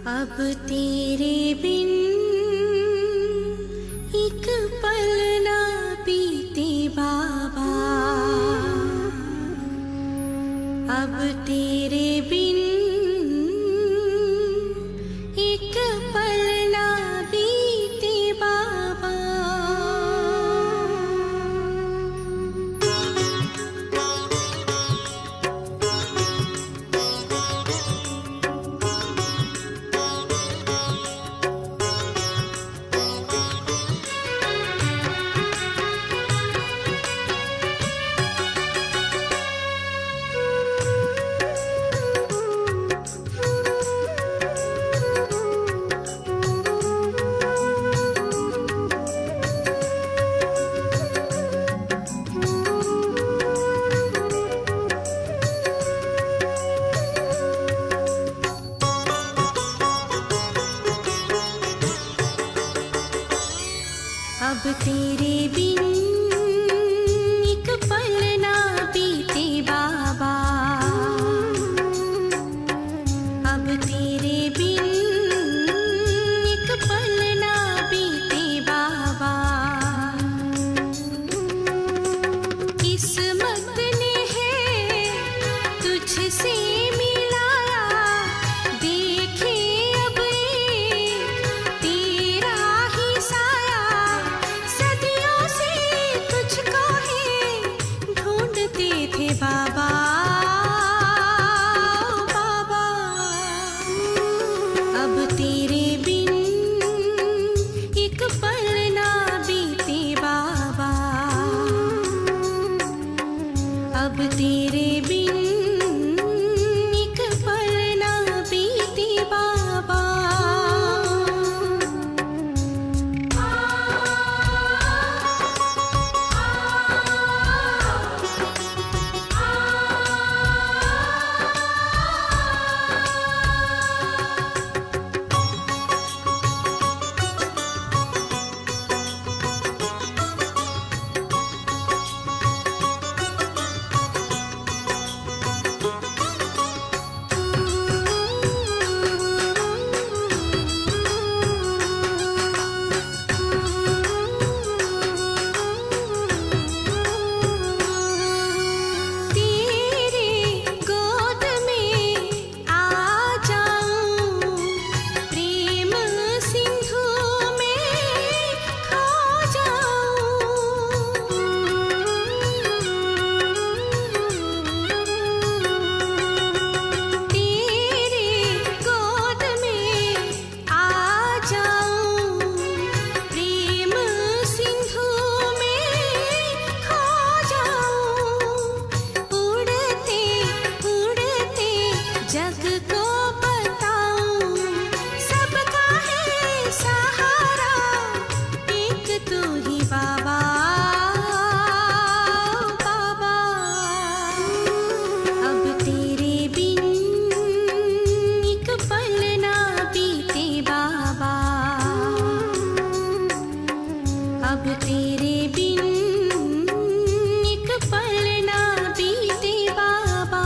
अब तेरे बिन एक पल ना बीते बाबा, अब तेरे बिन एक पल ना बीते बाबा। अब तेरे बिन एक पल ना बीते बाबा, अब तेरे बिन एक पल ना बीते बाबा। किस्मत ने है तुझसे मिलाया, देखे अब तेरा ही साया, सदियों से तुझको ही ढूंढते थे बाबा, बाबा। अब तेरे बिन एक पल ना बीते बाबा, अब तेरे बिन एक पल ना बीते बाबा। जग को बताऊं सबका है सहारा, एक तू ही बाबा, बाबा। अब तेरे बिन एक पल ना बीते बाबा, अब तेरे बिन एक पल ना बीते बाबा।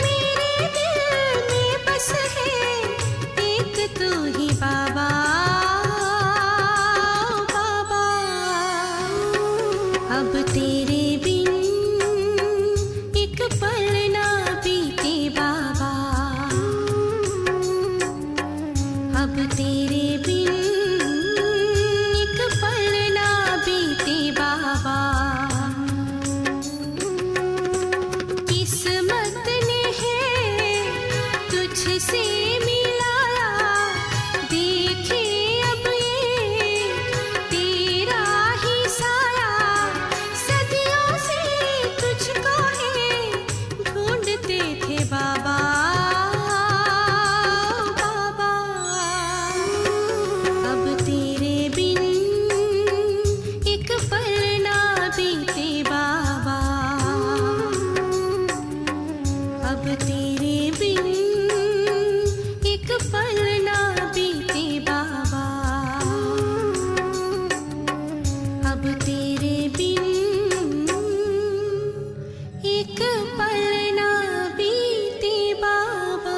मेरे तुझसे मिलाया, देखे अब ये तेरा ही साया, सदियों से तुझको ही ढूंढते थे बाबा, बाबा। अब तेरे बिन एक पल ना बीते बाबा, अब तेरे बिन एक पल ना बीते बाबा, अब तेरे बिन एक पल ना बीते बाबा।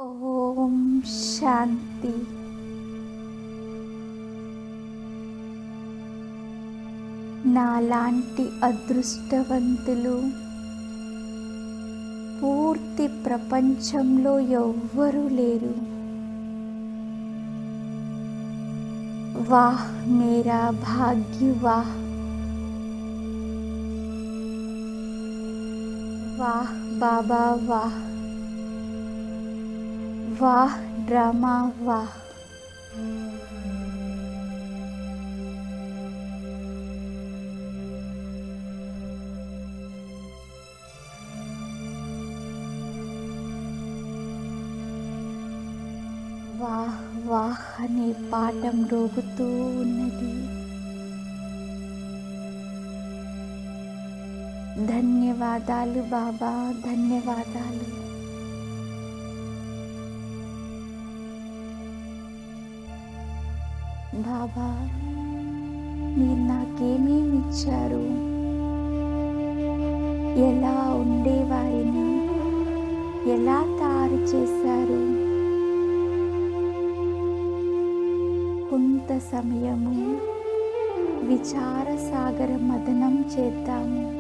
ఓం శాంతి. నాలాంటి అదృష్టవంతులు పూర్తి ప్రపంచంలో ఎవ్వరూ లేరు. వాహ్ మేరా భాగ్య వాహ్. వాహ్ బాబా వాహ్. వాహ్ డ్రామా వాహ్. వాహ్ వాహ్ అనే పాట మ్రోగుతూ ఉన్నది. ధన్యవాదాలు బాబా, ధన్యవాదాలు. బాబా, మీరు నాకేమేమి ఇచ్చారు? ఎలా ఉండేవారిని ఎలా తయారు చేశారు? కొంత సమయము విచార సాగర మదనం చేద్దాము.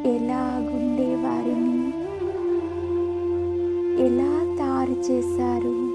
ఎలాగుండేవారిని ఎలా తయారు చేశారు?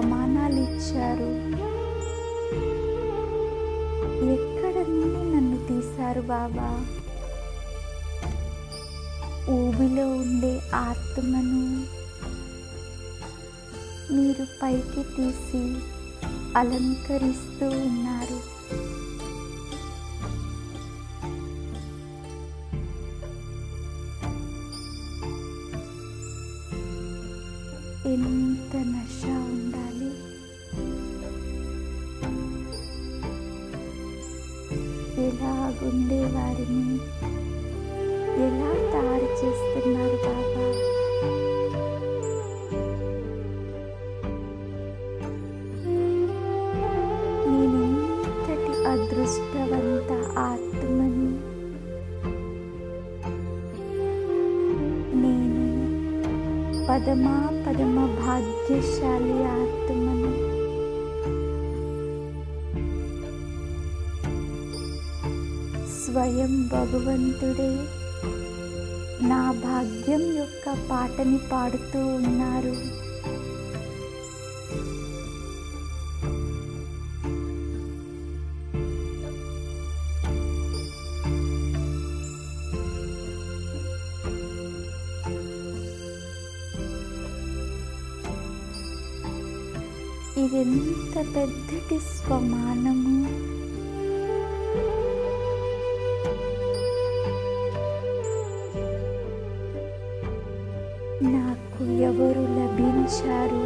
అవమానాలు ఇచ్చారు. ఎక్కడ నుండి నన్ను తీశారు బాబా? ఊబిలో ఉండే ఆత్మను మీరు పైకి తీసి అలంకరిస్తూ ఉన్నారు. ఎంత నశ ఉండాలి! ఎలాగుండే వారిని ఎలా తయారు చేస్తున్నారు బాబా? నేనెంతటి అదృష్టవంత ఆత్మని! నేను పదమ భాగ్యశాలి ఆత్మను. స్వయం భగవంతుడే నా భాగ్యం యొక్క పాటని పాడుతూ ఉన్నారు. ఇదెంత పెద్దటి స్వమానము! నాకు ఎవరు లభించారు?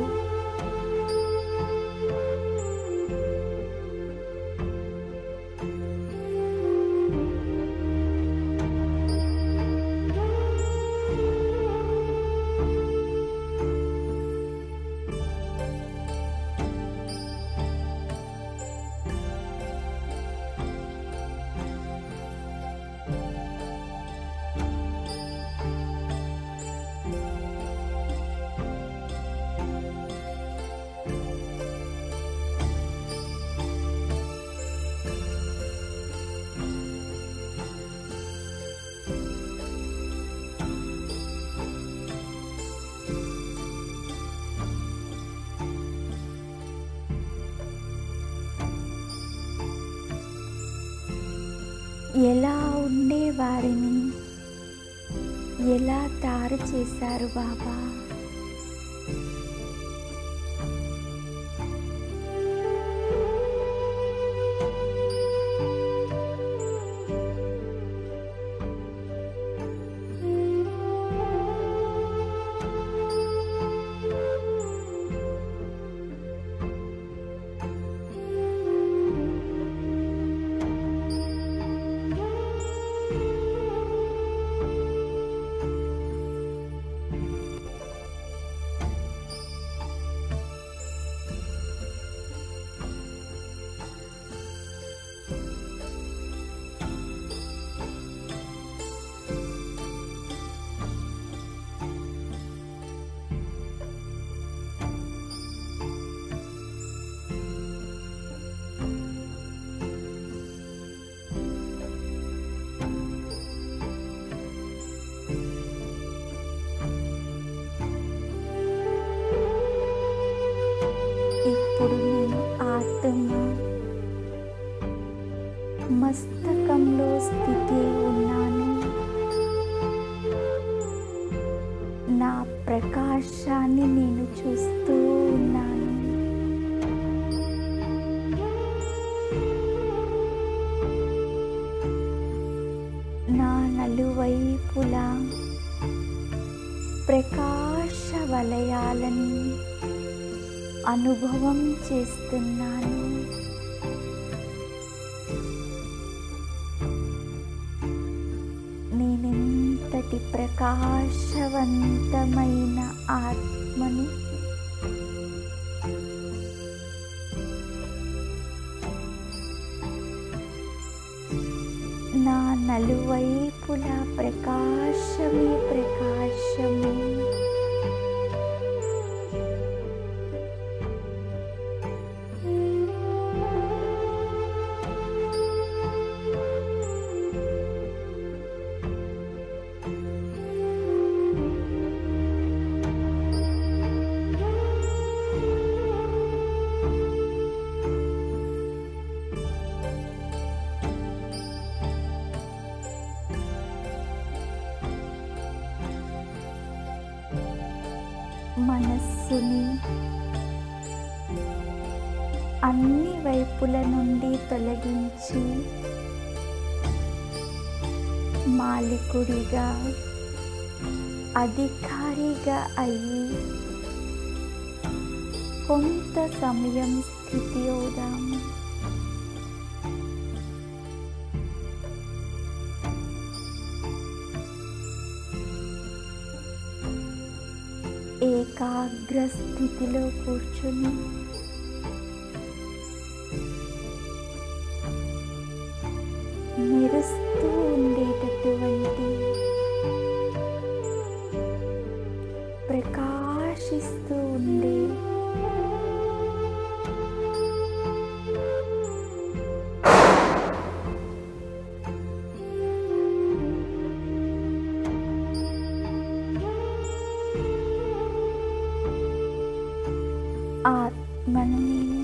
ఎలా ఉండే వారిని ఎలా తయారు చేశారు బాబా? ఇప్పుడు నేను ఆత్మ మస్తకంలో స్థితి ఉన్నాను. నా ప్రకాశాన్ని నేను చూస్తూ ఉన్నాను. నా నలువైపులా ప్రకాశ వలయాలని అనుభవం చేస్తున్నాను. నేనెంతటి ప్రకాశవంతమైన ఆత్మను! నా నలువైపులా ప్రకాశమే ప్రకాశము. మనస్సుని అన్ని వైపుల నుండి తొలగించి మాలికుడిగా అధికారిగా అయ్యి కొంత సమయం స్థితి అవుదాము. ఏకాగ్ర స్థితిలో కూర్చుని మెరుస్తూ ఉండేటటువంటి ప్రకాశిస్తూ ఉండే ఆత్మను నేను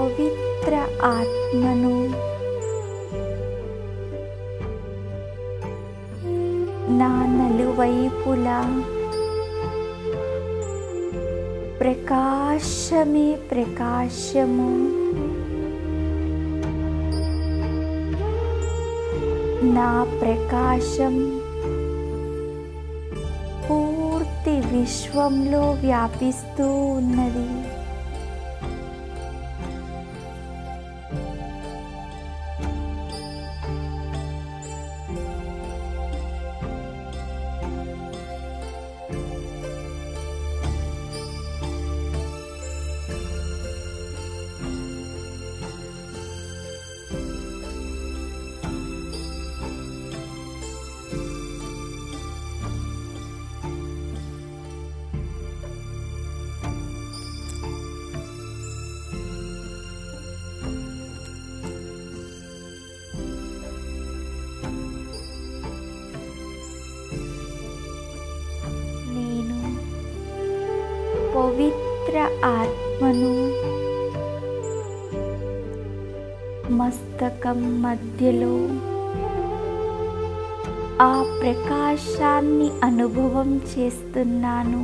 పవిత్ర ఆత్మను నా నలువైపులా ప్రకాశమే ప్రకాశము నా ప్రకాశం పూర్తి విశ్వంలో వ్యాపిస్తూ ఉన్నది. పవిత్ర ఆత్మను మస్తకం మధ్యలో ఆ ప్రకాశాన్ని అనుభవం చేస్తున్నాను.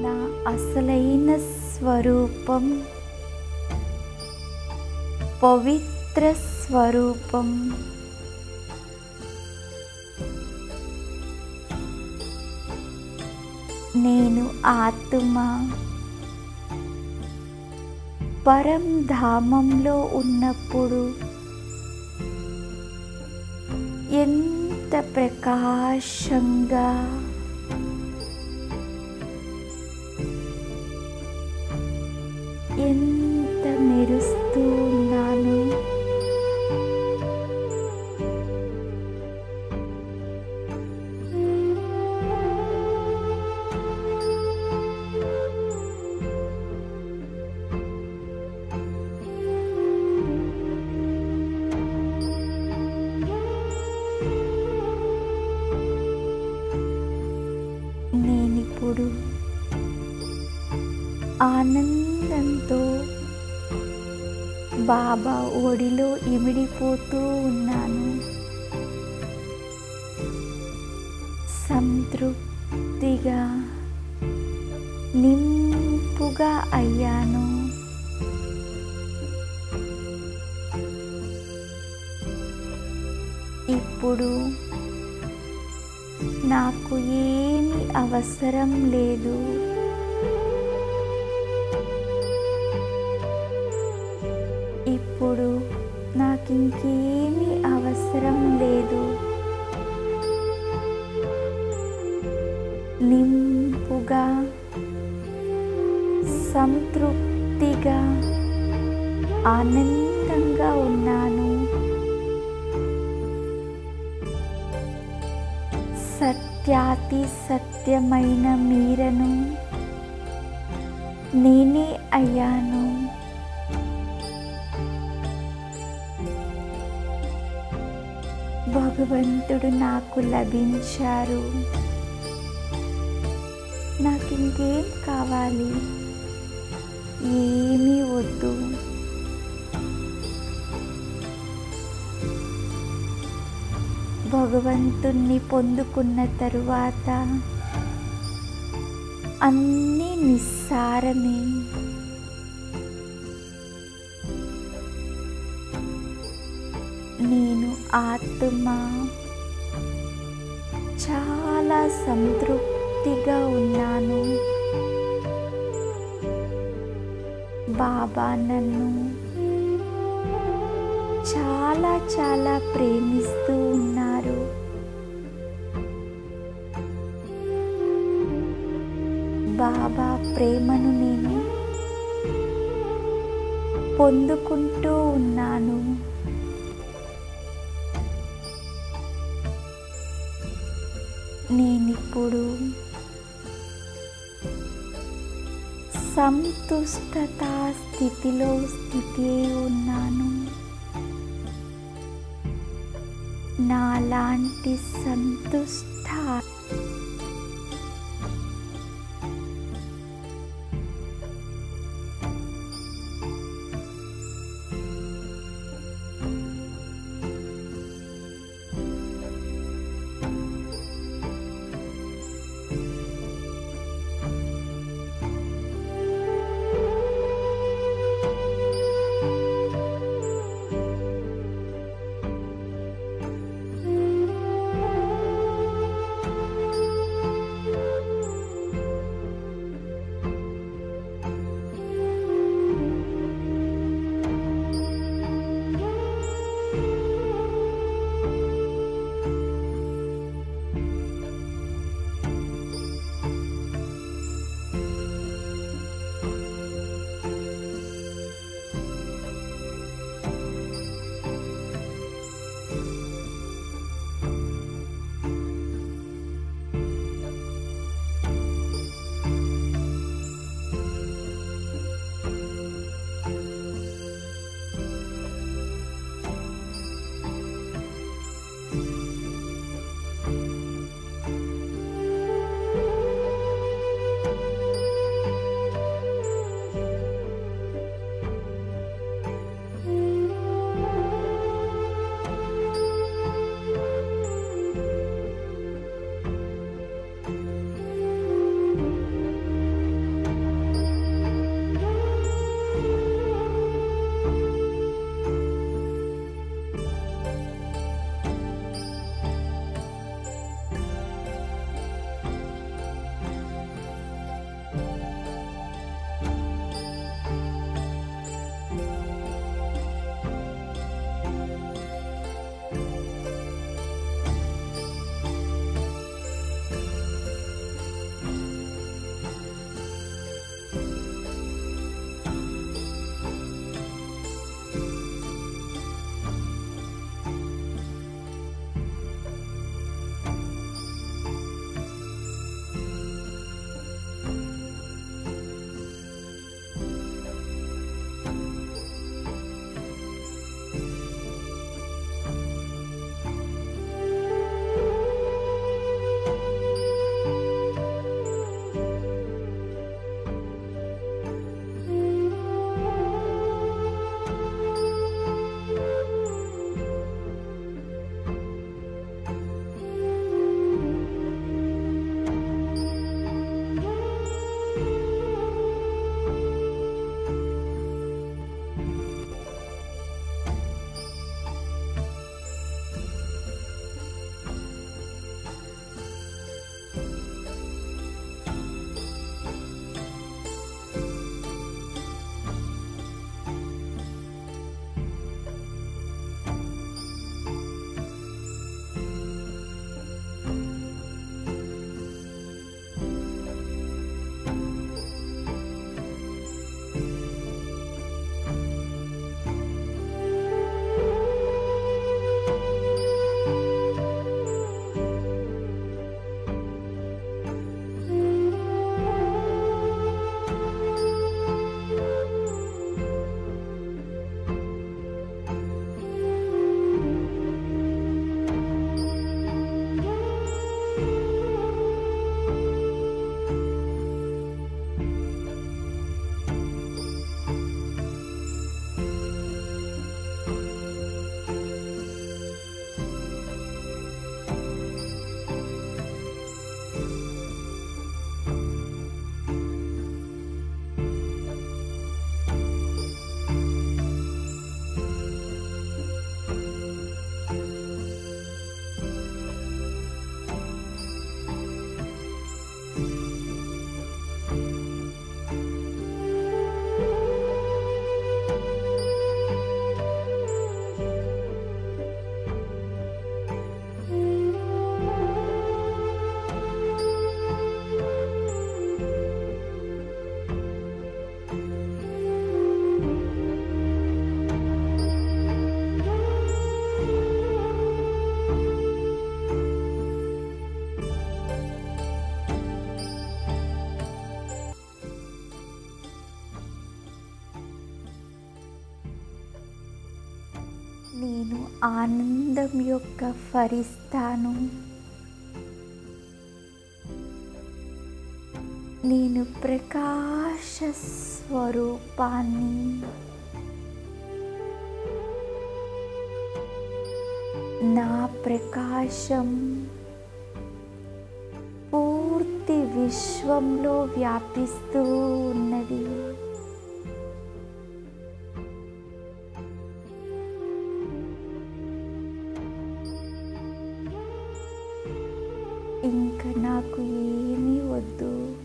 నా అసలైన స్వరూపం పవిత్ర స్వరూపం. నేను ఆత్మ పరంధామంలో ఉన్నప్పుడు ఎంత ప్రకాశంగా ఎంత మెరుస్తూ ఉన్నాను. నేనిప్పుడు ఆనందంతో బాబా ఒడిలో ఇమిడిపోతూ ఉన్నాను. సంతృప్తిగా నింపుగా అయ్యాను. ఇప్పుడు నాకు ఏమీ అవసరం లేదు. ఇప్పుడు నాకింకేమీ అవసరం లేదు. నింపుగా సంతృప్తిగా ఆనందంగా ఉన్నాను. సత్యాతి సత్యమైన మీరను నేనే అయ్యాను. భగవంతుడు నాకు లభించారు. నాకింకేం కావాలి? ఏమీ వద్దు. భగవంతుణ్ణి పొందుకున్న తరువాత అన్నీ నిస్సారమే. నేను ఆత్మ చాలా సంతృప్తిగా ఉన్నాను. బాబా నన్ను చాలా చాలా ప్రేమిస్తూ ఉన్నారు. బాబా ప్రేమను నేను పొందుకుంటూ ఉన్నాను. నేనిప్పుడు సంతుష్టతా స్థితిలో స్థితి ఉన్నాను. నాలాంటి సంతుష్ట ఆనందం యొక్క ఫరిస్తాను. నేను ప్రకాశ స్వరూపాన్ని. నా ప్రకాశం పూర్తి విశ్వంలో వ్యాపిస్తూ ఉన్నది. ఇంకా నాకు ఏమీ వద్దు.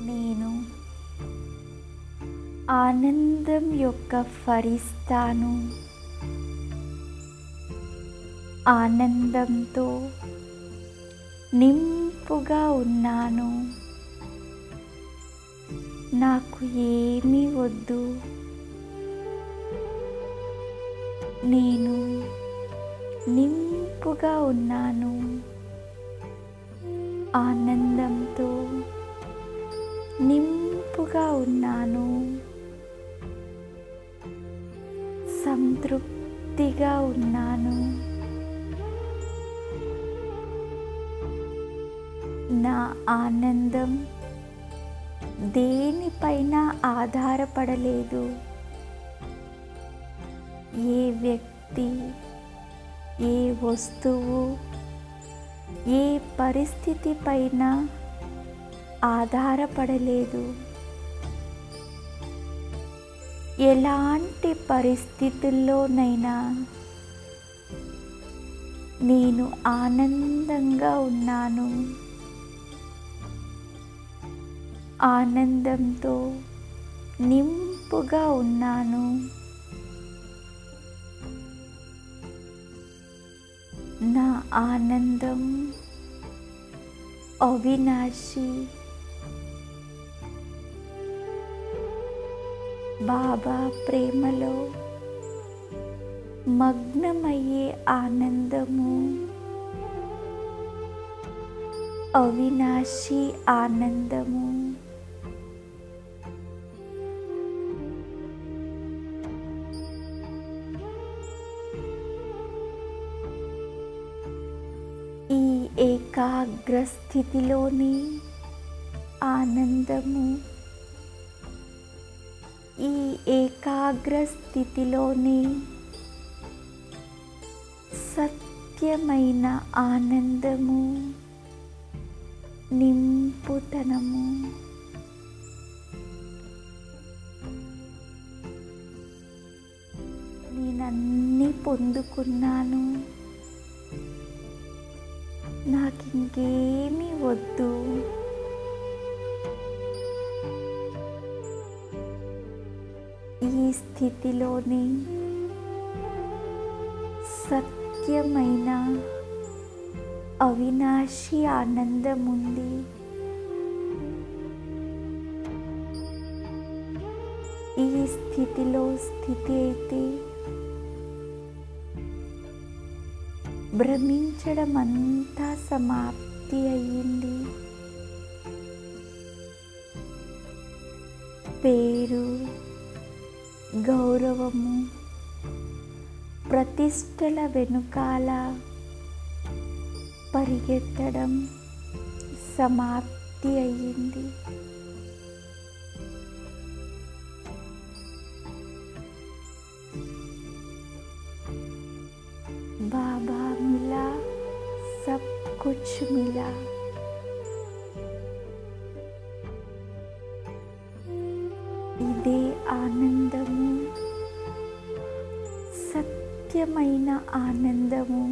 నేను ఆనందం యొక్క ఫరిస్తాను. ఆనందంతో నింపుగా ఉన్నాను. నాకు ఏమీ వద్దు. నేను నింపుగా ఉన్నాను. ఆనందంతో నింపుగా ఉన్నాను. సంతృప్తిగా ఉన్నాను. నా ఆనందం దేనిపైన ఆధారపడలేదు. ఏ వ్యక్తి, ఏ వస్తువు, ఏ పరిస్థితి పైన ఆధారపడలేదు. ఎలాంటి పరిస్థితుల్లోనైనా నేను ఆనందంగా ఉన్నాను. ఆనందంతో నింపుగా ఉన్నాను. నా ఆనందం అవినాశి. బాబా ప్రేమలో మగ్నమయ్యే ఆనందము అవినాశి ఆనందము. ఈ ఏకాగ్ర స్థితిలోని ఆనందము, ఈ ఏకాగ్ర స్థితిలోని సత్యమైన ఆనందము, నింపుతనము. నేనన్నీ పొందుకున్నాను. నాకింకేమీ వద్దు. ఈ స్థితిలోని సత్యమైన అవినాశి ఆనందం ఉంది. ఈ స్థితిలో స్థితి అయితే భ్రమించడం అంతా సమాప్తి అయ్యింది. పేరు, గౌరవము, ప్రతిష్టల వెనుకాల పరిగెత్తడం సమాప్తి అయ్యింది. बाबा मिला, सब कुछ मिला. ఇదే ఆనందము, సత్యమైన ఆనందము.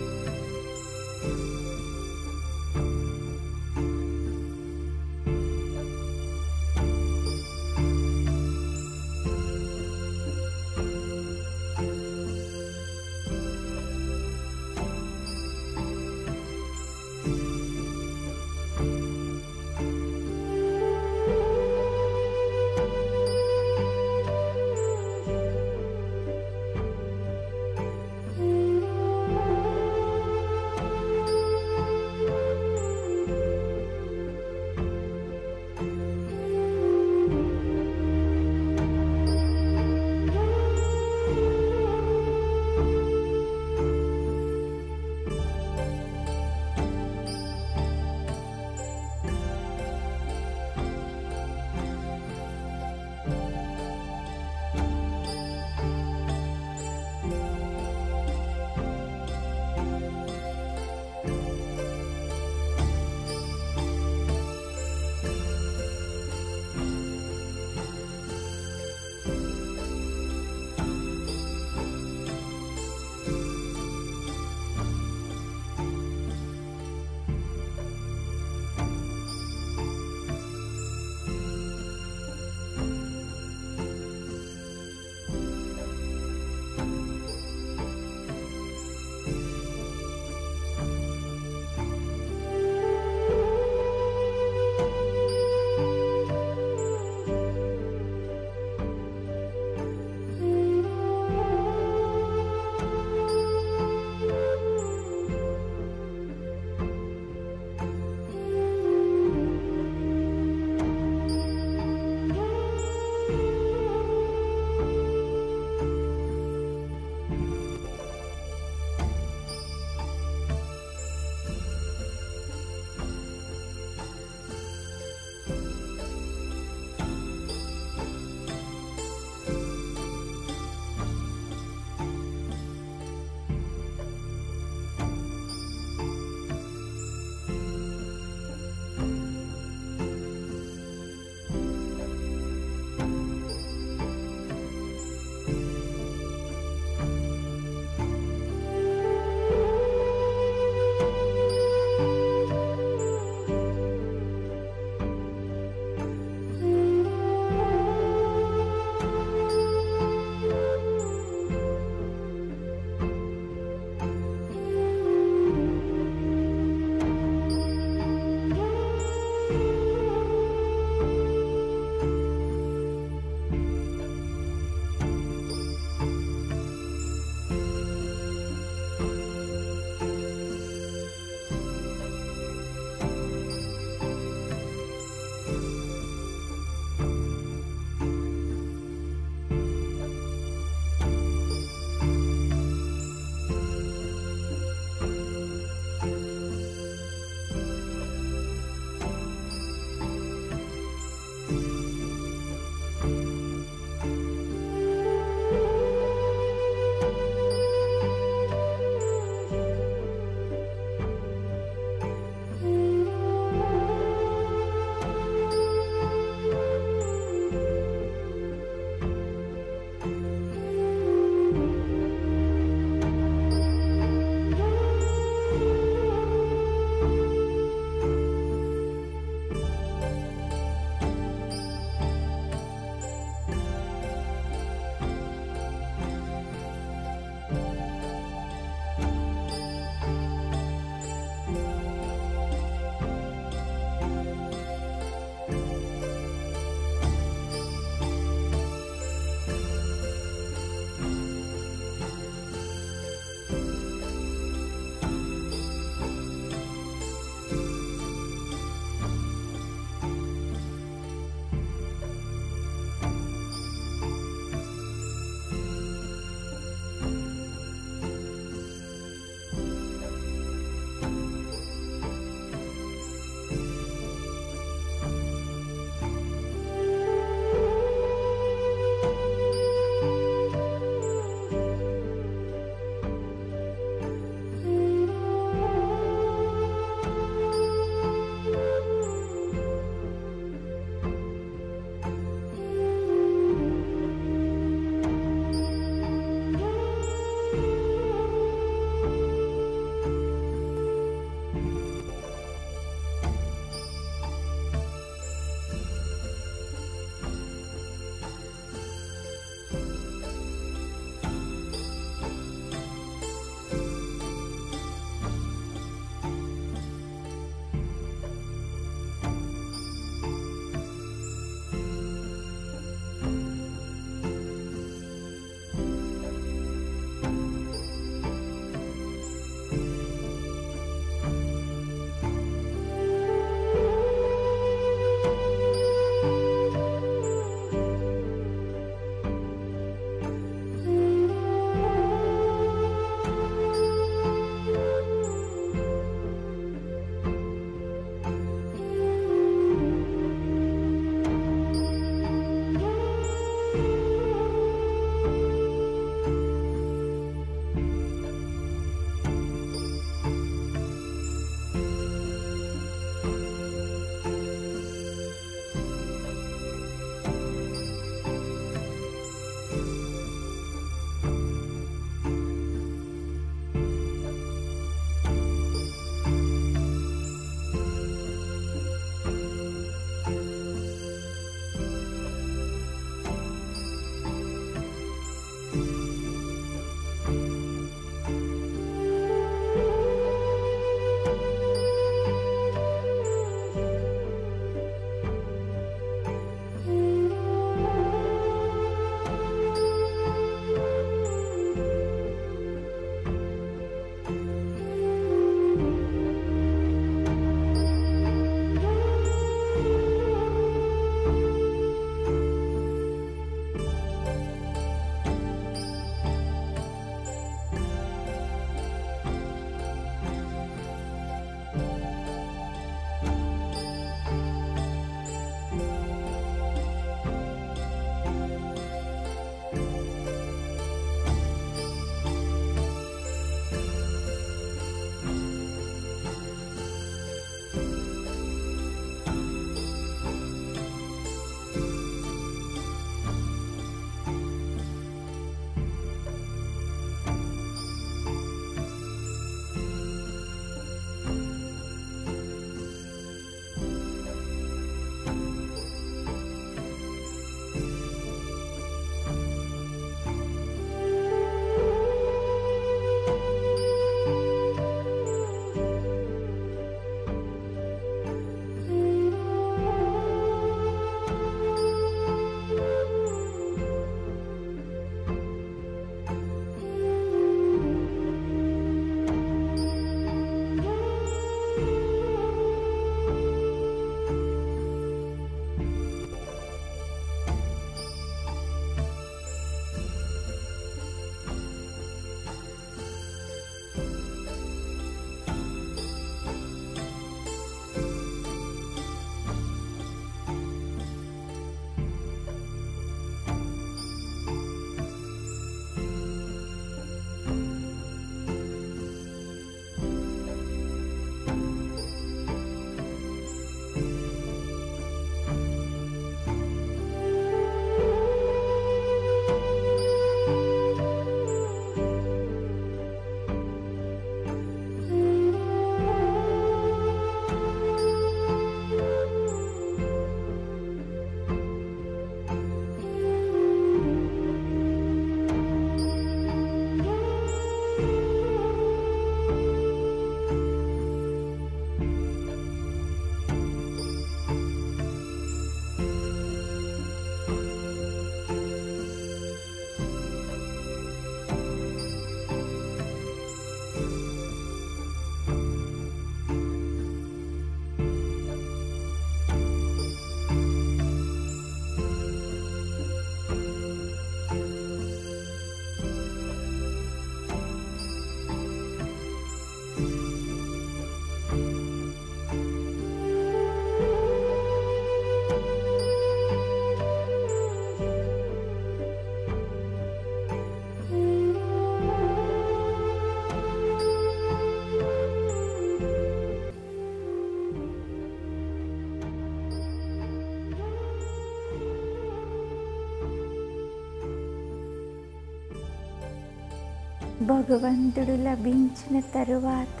భగవంతుడు లభించిన తరువాత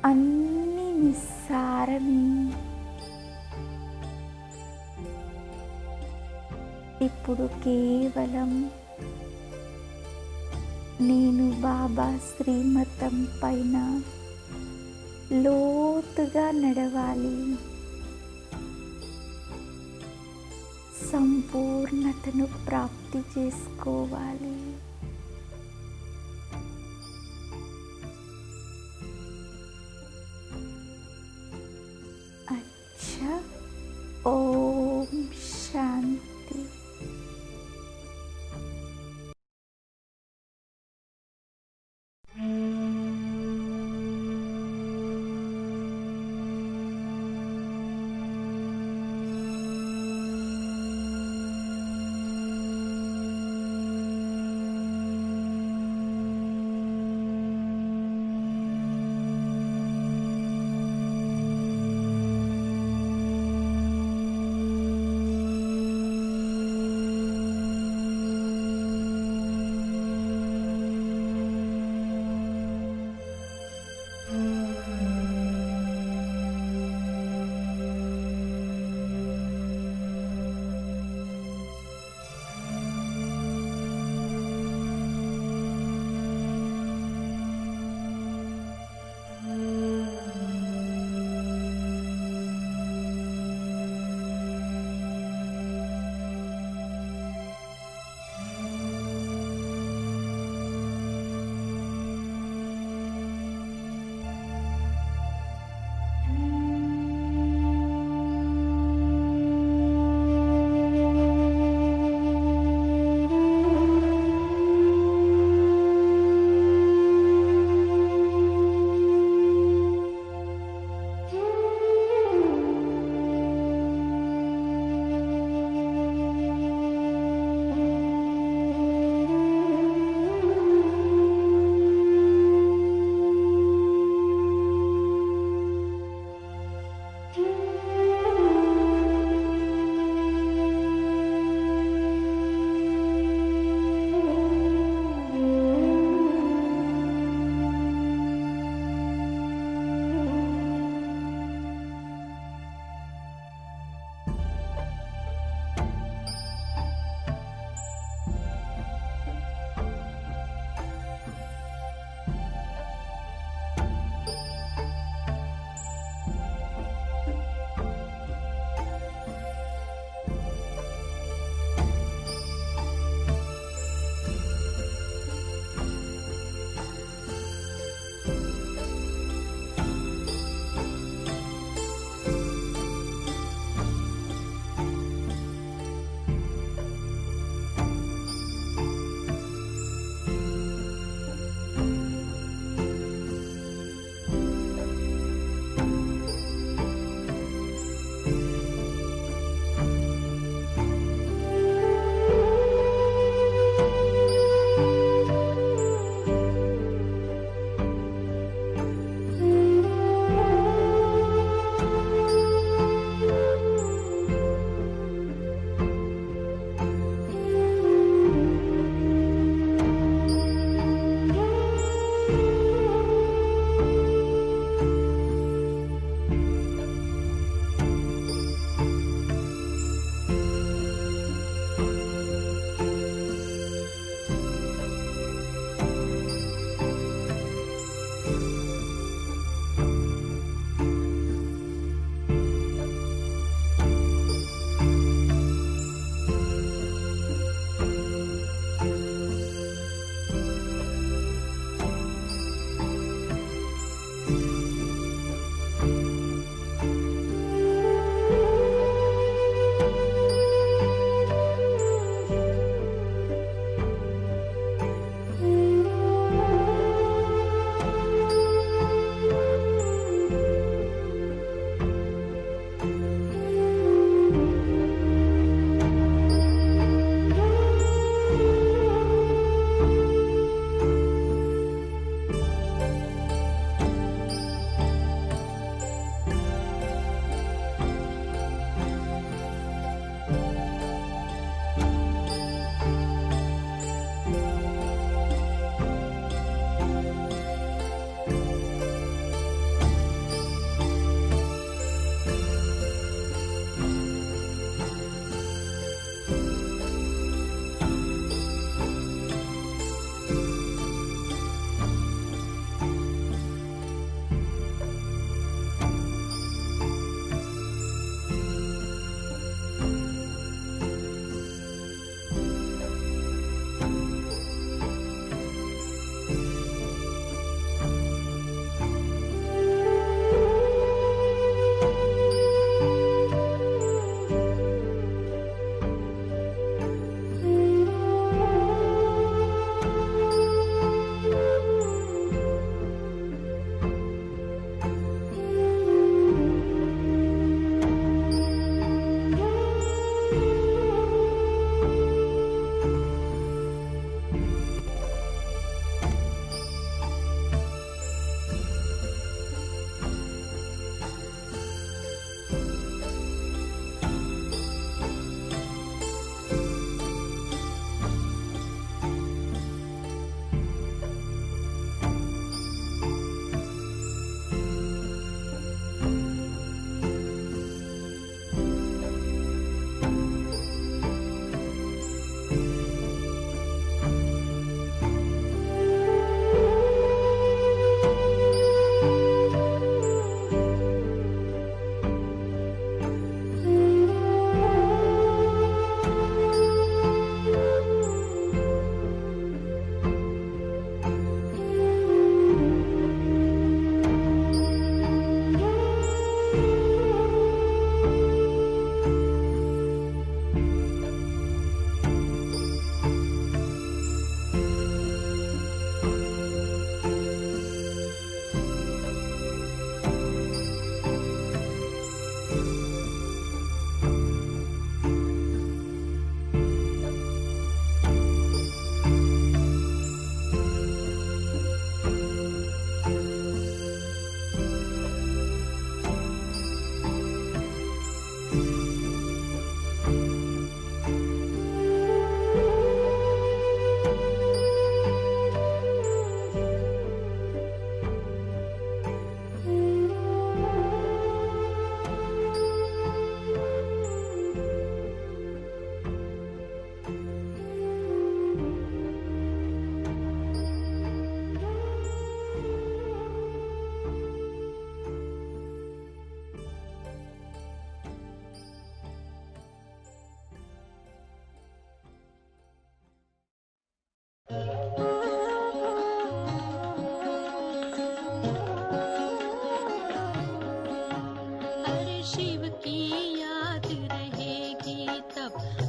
అన్ని నిస్సారమే. ఇప్పుడు కేవలం నేను బాబా శ్రీమతం పైన లోతుగా నడవాలి, సంపూర్ణతను ప్రాప్తి చేసుకోవాలి. అచ్చా, ఓం శాంతి.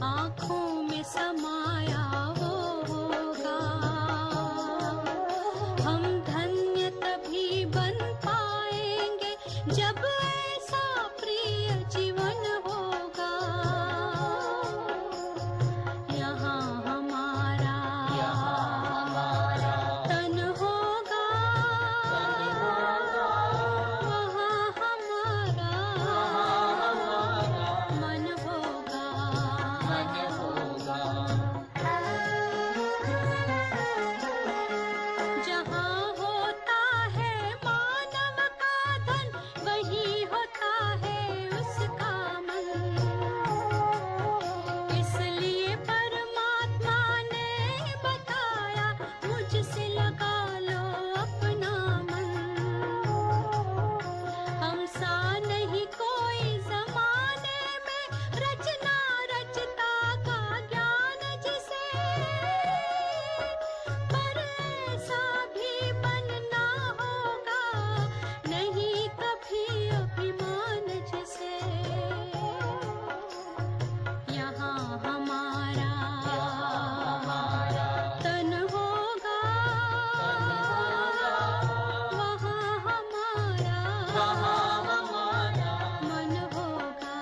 आँखों में समाया वो होगा। हम धन्य तभी बन पाएंगे जब ऐसा प्रिय जीवन होगा। यहाँ हमारा तन होगा, वहाँ हमारा मन होगा। जहाँ होता है मानव का धन, वहीं होता है उसका मन। इसलिए परमात्मा ने बताया, मुझसे लगा लो अपना मन। हमसा नहीं कोई जमाने में, रचना रचता का ज्ञान जिसे, पर ऐसा भी बनना होगा नहीं कभी अभिमान जिसे। यहाँ हमारा तन होगा, वहाँ हमारा मन होगा।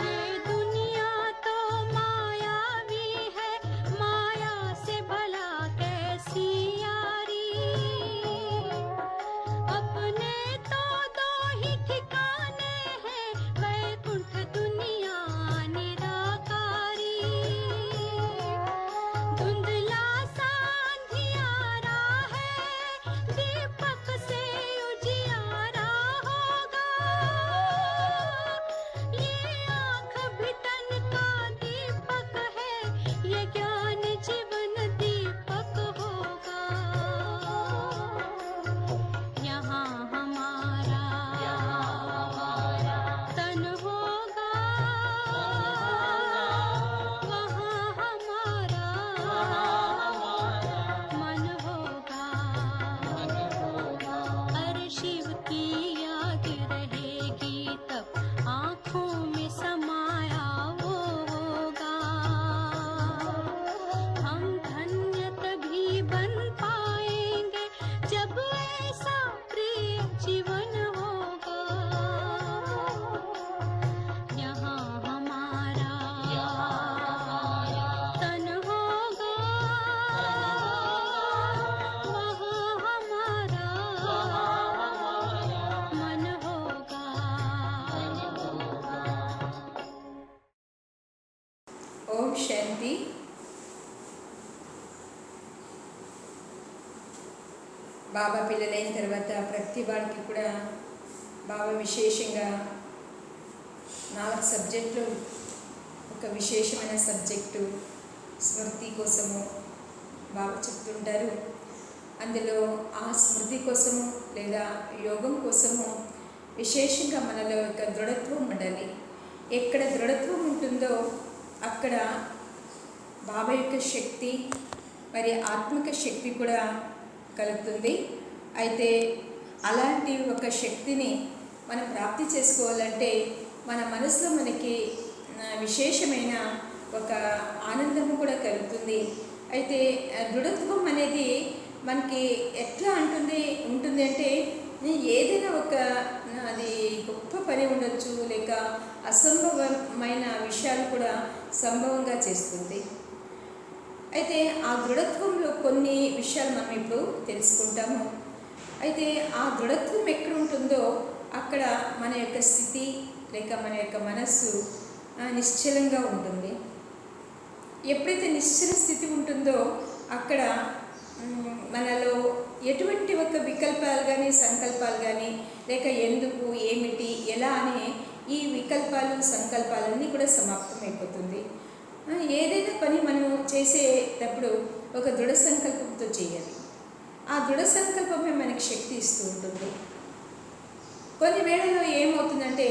ये दुनिया तो मायावी है, माया से भला कैसी यारी। अपने तो दो ही ठिकाने हैं, वैकुंठ दुनिया निराकारी। धुंधला सा अंधियारा है, दीपक से उजियारा होगा। ये आँख भी तन का दीपक है, ये ज्ञान जीवन दीपक होगा। यहाँ हमारा तन होगा, वहाँ हमारा मन होगा। अरे शिव की याद रहेगी तब आँखों में समाया वो होगा। हम धन्य तभी बन पाएंगे जब ऐसा प्रिय जीवन होगा। यहाँ हमारा तन होगा, वहाँ हमारा मन होगा। ఓం శాంతి. బాబా పిల్లలైన తర్వాత ప్రతి వాడికి కూడా బాబా విశేషంగా 4 సబ్జెక్టులు, ఒక విశేషమైన సబ్జెక్టు స్మృతి కోసము బాబా చెప్తుంటారు. అందులో ఆ స్మృతి కోసము లేదా యోగం కోసము విశేషంగా మనలో ఒక దృఢత్వం ఉండాలి. ఎక్కడ దృఢత్వం ఉంటుందో అక్కడ బాబా యొక్క శక్తి మరి ఆత్మిక శక్తి కూడా కలుగుతుంది. అయితే అలాంటి ఒక శక్తిని మనం ప్రాప్తి చేసుకోవాలంటే మన మనసులో మనకి విశేషమైన ఒక ఆనందము కూడా కలుగుతుంది. అయితే దృఢత్వం అనేది మనకి ఎట్లా ఉంటుంది అంటే ఏదైనా ఒక అది గొప్ప పని ఉండొచ్చు, లేక అసంభవమైన విషయాలు కూడా సంభవంగా చేస్తుంది. అయితే ఆ దృఢత్వంలో కొన్ని విషయాలు మనం ఇప్పుడు తెలుసుకుంటాము. అయితే ఆ దృఢత్వం ఎక్కడ ఉంటుందో అక్కడ మన యొక్క స్థితి లేక మన యొక్క మనస్సు నిశ్చలంగా ఉంటుంది. ఎప్పుడైతే నిశ్చల స్థితి ఉంటుందో అక్కడ మనలో ఎటువంటి ఒక వికల్పాలు కానీ సంకల్పాలు కానీ లేక ఎందుకు ఏమిటి ఎలా అనే ఈ వికల్పాలు సంకల్పాలన్నీ కూడా సమాప్తమైపోతుంది. ఏదైనా పని మనం చేసేటప్పుడు ఒక దృఢ సంకల్పంతో చేయాలి. ఆ దృఢ సంకల్పమే మనకి శక్తి ఇస్తూ ఉంటుంది. కొన్ని వేళల్లో ఏమవుతుందంటే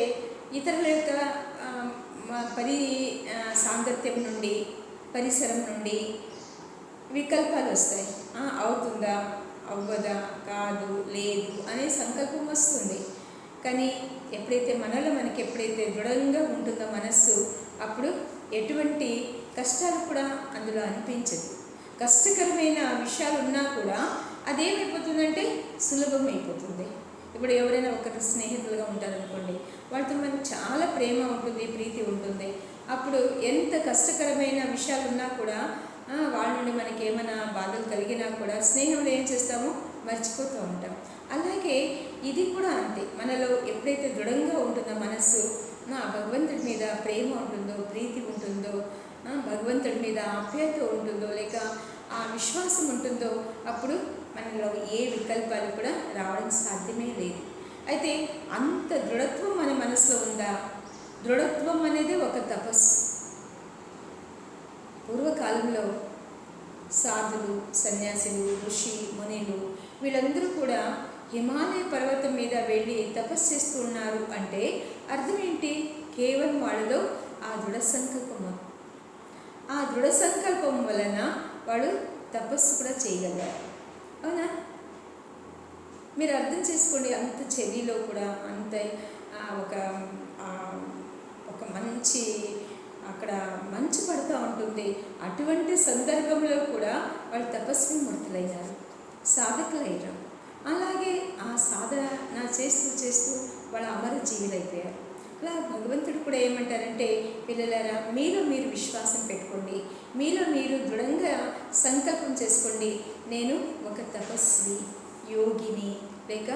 ఇతరుల యొక్క సాంగత్యం నుండి పరిసరం నుండి వికల్పాలు వస్తాయి. అవుతుందా, అవ్వదా, కాదు, లేదు అనే సంకల్పం వస్తుంది. కానీ ఎప్పుడైతే మనలో మనకి ఎప్పుడైతే దృఢంగా ఉంటుందో మనస్సు, అప్పుడు ఎటువంటి కష్టాలు కూడా అందులో అనిపించదు. కష్టకరమైన విషయాలు ఉన్నా కూడా అదేమైపోతుందంటే సులభం అయిపోతుంది. ఇప్పుడు ఎవరైనా ఒకరు స్నేహితులుగా ఉంటారనుకోండి, వాళ్ళతో మనకు చాలా ప్రేమ ఉంటుంది, ప్రీతి ఉంటుంది. అప్పుడు ఎంత కష్టకరమైన విషయాలు ఉన్నా కూడా వాళ్ళ నుండి మనకి ఏమైనా బాధలు కలిగినా కూడా స్నేహంలో ఏం చేస్తామో మర్చిపోతూ ఉంటాం. అలాగే ఇది కూడా అంతే. మనలో ఎప్పుడైతే దృఢంగా ఉంటుందో మనస్సు, భగవంతుడి మీద ప్రేమ ఉంటుందో, ప్రీతి ఉంటుందో, భగవంతుడి మీద ఆప్యాయత ఉంటుందో, లేక ఆ విశ్వాసం ఉంటుందో, అప్పుడు మనలో ఏ వికల్పాలు కూడా రావడం సాధ్యమే లేదు. అయితే అంత దృఢత్వం మన మనసులో ఉందా? దృఢత్వం అనేది ఒక తపస్సు. పూర్వకాలంలో సాధులు, సన్యాసులు, ఋషి మునిలు వీళ్ళందరూ కూడా హిమాలయ పర్వతం మీద వెళ్ళి తపస్సు చేస్తూ ఉన్నారు అంటే అర్థం ఏంటి? కేవలం వాళ్ళలో ఆ దృఢ సంకల్పం. ఆ దృఢ సంకల్పం వలన వాళ్ళు తపస్సు కూడా చేయగలరు. అవునా? మీరు అర్థం చేసుకోండి. అంత చలిలో కూడా అంత ఒక మంచి అక్కడ మంచు పడుతూ ఉంటుంది. అటువంటి సందర్భంలో కూడా వాళ్ళు తపస్వి మూర్తులయ్యారు, సాధకులయ్యారు. అలాగే ఆ సాధన చేస్తూ చేస్తూ వాళ్ళ అమర జీవులైపోయారు. అలా భగవంతుడు కూడా ఏమంటారంటే, పిల్లలారా, మీలో మీరు విశ్వాసం పెట్టుకోండి, మీలో మీరు దృఢంగా సంకల్పం చేసుకోండి, నేను ఒక తపస్వి, యోగిని లేక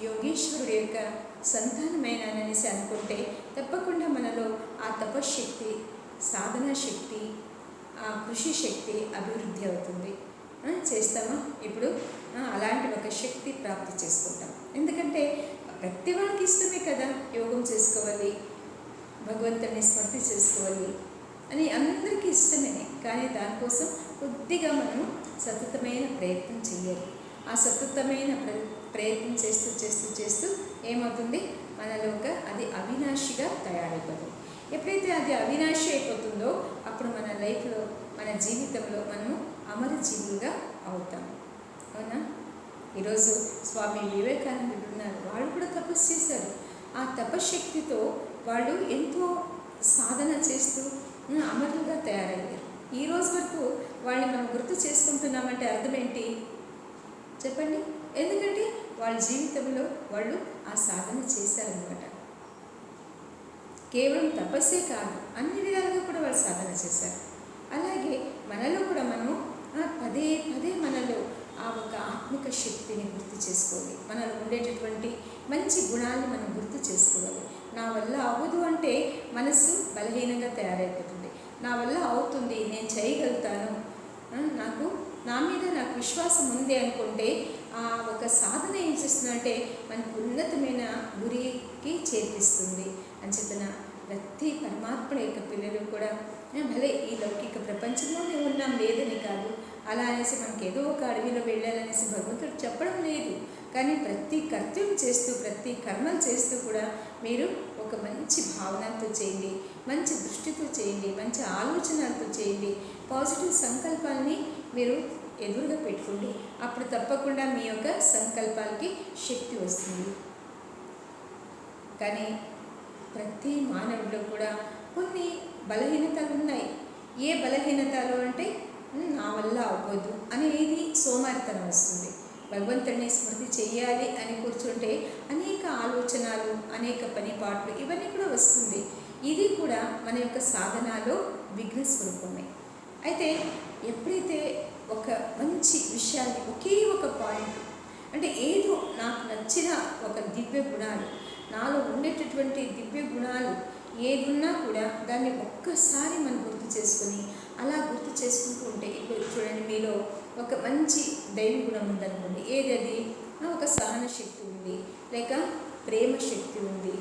యోగేశ్వరుడు యొక్క సంతానమైననేసి అనుకుంటే తప్పకుండా మనలో ఆ తపశ్శక్తి, సాధనా శక్తి, ఆ కృషి శక్తి అభివృద్ధి అవుతుంది. చేస్తామా? ఇప్పుడు అలాంటి ఒక శక్తి ప్రాప్తి చేసుకుంటాం. ఎందుకంటే ప్రతి వాళ్ళకి ఇష్టమే కదా యోగం చేసుకోవాలి, భగవంతుని స్మృతి చేసుకోవాలి అని అందరికీ ఇష్టమే. కానీ దానికోసం కొద్దిగా మనం సతతమైన ప్రయత్నం చేయాలి. ఆ సతతమైన ప్రయత్నం చేస్తూ చేస్తూ చేస్తూ ఏమవుతుంది? మనలో అది అవినాశిగా తయారైపోతుంది. ఎప్పుడైతే అది అవినాశి అయిపోతుందో అప్పుడు మన లైఫ్లో, మన జీవితంలో మనము అమరజీవులుగా అవుతాం. అవునా? ఈరోజు స్వామి వివేకానందుడు ఉన్నారు, వాళ్ళు కూడా తపస్సు చేశారు. ఆ తపశ్శక్తితో వాళ్ళు ఎంతో సాధన చేస్తూ అమరులుగా తయారయ్యారు. ఈ రోజు వరకు వాళ్ళని మనం గుర్తు చేసుకుంటున్నామంటే అర్థం ఏంటి చెప్పండి? ఎందుకంటే వాళ్ళ జీవితంలో వాళ్ళు ఆ సాధన చేశారనమాట. కేవలం తపస్సే కాదు, అన్ని విధాలుగా కూడా వాళ్ళు సాధన చేశారు. అలాగే మనలో కూడా మనము పదే పదే మనలో ఆ ఒక ఆత్మిక శక్తిని గుర్తు చేసుకోవాలి. మనలో ఉండేటటువంటి మంచి గుణాన్ని మనం గుర్తు చేసుకోవాలి. నా వల్ల అవ్వదు అంటే మనస్సు బలహీనంగా తయారైపోతుంది. నా వల్ల అవుతుంది, నేను చేయగలుగుతాను, నా మీద నాకు విశ్వాసం ఉంది అనుకుంటే ఆ ఒక సాధన ఏం చేస్తుందంటే మనకు ఉన్నతమైన గురికి చేర్పిస్తుంది. అంచేతన ప్రతి పరమాత్మ యొక్క పిల్లలు కూడా భలే ఈ లౌకిక ప్రపంచంలోనే ఉన్నాం లేదని కాదు, అలా అనేసి మనకి ఏదో ఒక అడవిలో వెళ్ళాలనేసి భగవంతుడు చెప్పడం లేదు. కానీ ప్రతి కర్తవ్యం చేస్తూ, ప్రతి కర్మలు చేస్తూ కూడా మీరు ఒక మంచి భావనతో చేయండి, మంచి దృష్టితో చేయండి, మంచి ఆలోచనలతో చేయండి, పాజిటివ్ సంకల్పాలని మీరు ఎదురుగా పెట్టుకోండి. అప్పుడు తప్పకుండా మీ యొక్క సంకల్పాలకి శక్తి వస్తుంది. కానీ ప్రతి మానవుడిలో కూడా కొన్ని బలహీనతలు ఉన్నాయి. ఏ బలహీనతలు అంటే నా వల్ల అవ్వదు అనేది సోమారితనం వస్తుంది. భగవంతుడిని స్మృతి చేయాలి అని కూర్చుంటే అనేక ఆలోచనలు, అనేక పనిపాట్లు ఇవన్నీ కూడా వస్తుంది. ఇది కూడా మన యొక్క సాధనలో విఘ్న స్వరూపమే. అయితే ఎప్పుడైతే ఒక మంచి విషయాన్ని, ఒకే ఒక పాయింట్ అంటే ఏదో నాకు నచ్చిన ఒక దివ్య గుణాలు, నాలో ఉండేటటువంటి దివ్య గుణాలు ఏదున్నా కూడా దాన్ని ఒక్కసారి మనం గుర్తు చేసుకొని అలా గుర్తు చేసుకుంటూ ఉంటే, ఇప్పుడు చూడండి, మీలో ఒక మంచి దైవ గుణం ఉందనుకోండి. ఏది అది? ఒక సహన శక్తి ఉంది, లేక ప్రేమ శక్తి ఉంది,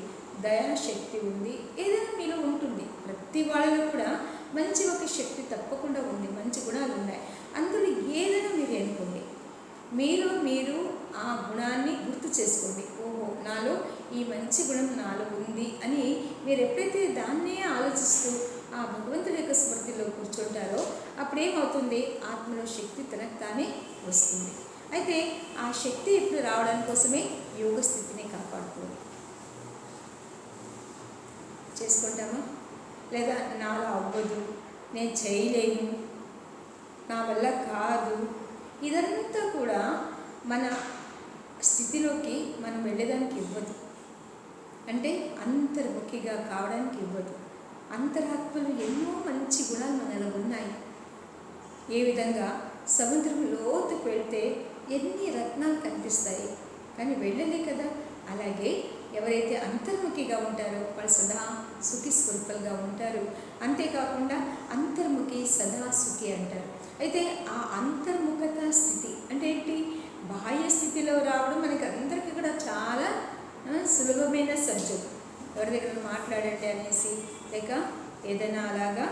దయాశక్తి ఉంది, ఏదైనా మీలో ఉంటుంది. ప్రతి వాళ్ళలో కూడా మంచి ఒక శక్తి తప్పకుండా ఉంది, మంచి గుణాలు ఉన్నాయి. అందులో ఏదైనా మీరు ఎన్నుకోండి, మీలో మీరు ఆ గుణాన్ని గుర్తు చేసుకోండి. ఓహో, నాలో ఈ మంచి గుణం నాలో ఉంది అని మీరు ఎప్పుడైతే దాన్నే ఆలోచిస్తూ ఆ భగవంతుడి యొక్క స్మృతిలో కూర్చుంటారో అప్పుడేమవుతుంది? ఆత్మలో శక్తి తనకు తానే వస్తుంది. అయితే ఆ శక్తి ఇప్పుడు రావడానికి కోసమే యోగ స్థితిని కాపాడుకోవాలి. చేసుకుంటామా? లేదా నాలో అవ్వదు, నేను చేయలేను, నా వల్ల కాదు, ఇదంతా కూడా మన స్థితిలోకి మనం వెళ్ళడానికి ఇవ్వదు. అంటే అంతర్ముఖిగా కావడానికి ఇవ్వదు. అంతరాత్మలో ఎన్నో మంచి గుణాలు మనలో ఉన్నాయి. ఏ విధంగా సముద్రం లోతుకు వెళ్తే ఎన్ని రత్నాలు కనిపిస్తాయి, కానీ వెళ్ళలే కదా. అలాగే ఎవరైతే అంతర్ముఖిగా ఉంటారో వాళ్ళు సదా సుఖి స్వరూపంగా ఉంటారు. అంతేకాకుండా అంతర్ముఖి సదా సుఖి అంటారు. అయితే ఆ అంతర్ముఖత స్థితి అంటే ఏంటి? బాహ్య స్థితిలో రావడం మనకి అందరికీ కూడా చాలా సులభమైన సబ్జెక్ట్. ఎవరి దగ్గర మాట్లాడండి అనేసి, లేక ఏదైనా అలాగా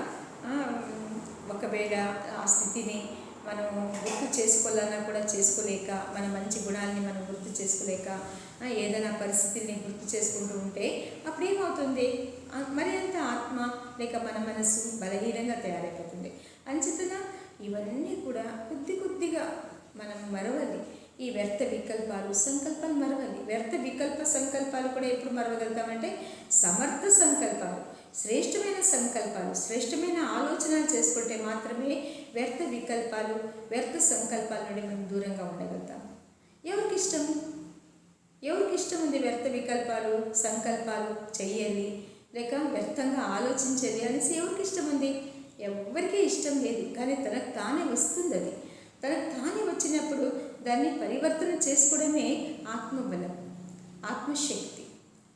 ఒకవేళ ఆ స్థితిని మనం గుర్తు చేసుకోవాలన్నా కూడా చేసుకోలేక, మన మంచి గుణాలని మనం గుర్తు చేసుకోలేక ఏదైనా పరిస్థితిని గుర్తు చేసుకుంటూ ఉంటే అప్పుడు ఏమవుతుంది? మరి అంత ఆత్మ లేక మన మనసు బలహీనంగా తయారైపోతుంది. అంచేతన ఇవన్నీ కూడా కొద్ది కొద్దిగా మనం మరవాలి. ఈ వ్యర్థ వికల్పాలు సంకల్పాలు మరవాలి. వ్యర్థ వికల్ప సంకల్పాలు కూడా ఎప్పుడు మరవగలుగుతామంటే సమర్థ సంకల్పాలు, శ్రేష్టమైన సంకల్పాలు, శ్రేష్టమైన ఆలోచనలు చేసుకుంటే మాత్రమే వ్యర్థ వికల్పాలు, వ్యర్థ సంకల్పాల నుండి మనం దూరంగా ఉండగలుగుతాం. ఎవరికి ఇష్టం ఉంది వ్యర్థ వికల్పాలు సంకల్పాలు చెయ్యాలి, లేక వ్యర్థంగా ఆలోచించాలి అనేసి ఎవరికి ఇష్టం ఉంది? ఎవరికీ ఇష్టం లేదు. కానీ తనకు తానే వస్తుంది. అది తనకు తానే వచ్చినప్పుడు దాన్ని పరివర్తన చేసుకోవడమే ఆత్మబలం, ఆత్మశక్తి.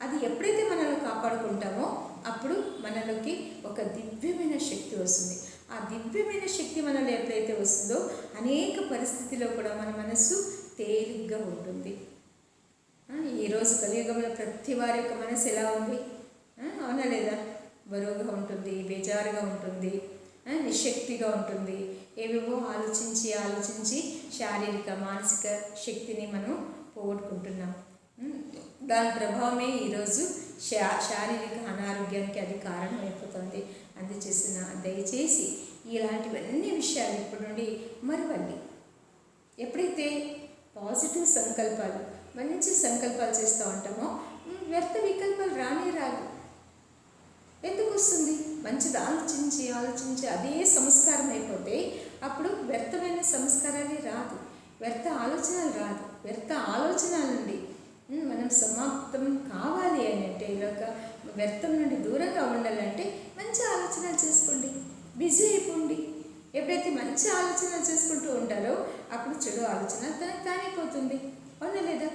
అది ఎప్పుడైతే మనల్ని కాపాడుకుంటామో అప్పుడు మనలోకి ఒక దివ్యమైన శక్తి వస్తుంది. ఆ దివ్యమైన శక్తి మనలో ఎప్పుడైతే వస్తుందో అనేక పరిస్థితుల్లో కూడా మన మనస్సు తేలిగ్గా ఉంటుంది. ఈరోజు కలియుగంలో ప్రతి వారి యొక్క మనసు ఎలా ఉంది? అవునా లేదా? బరువుగా ఉంటుంది, బేజారుగా ఉంటుంది, నిశక్తిగా ఉంటుంది. ఏవేవో ఆలోచించి శారీరక మానసిక శక్తిని మనం పోగొట్టుకుంటున్నాం. దాని ప్రభావమే ఈరోజు శారీరక అనారోగ్యానికి అది కారణం అయిపోతుంది. అందుచేసిన దయచేసి ఇలాంటివన్నీ విషయాలు ఇప్పటి నుండి మరవండి. ఎప్పుడైతే పాజిటివ్ సంకల్పాలు, మంచి సంకల్పాలు చేస్తూ ఉంటామో వ్యర్థ వికల్పాలు రాదు. ఎందుకు వస్తుంది? మంచిది ఆలోచించి అదే సంస్కారం అయిపోతే అప్పుడు వ్యర్థమైన సంస్కారాన్ని రాదు, వ్యర్థ ఆలోచనలు రాదు. వ్యర్థ ఆలోచనల నుండి మనం సమాప్తం కావాలి అని అంటే, ఇలాగ వ్యర్థం నుండి దూరంగా ఉండాలంటే మంచి ఆలోచనలు చేసుకోండి, బిజీ అయిపోండి. ఎప్పుడైతే మంచి ఆలోచనలు చేసుకుంటూ ఉంటారో అప్పుడు చెడు ఆలోచన తనకు తానైపోతుంది. అవునా లేదా?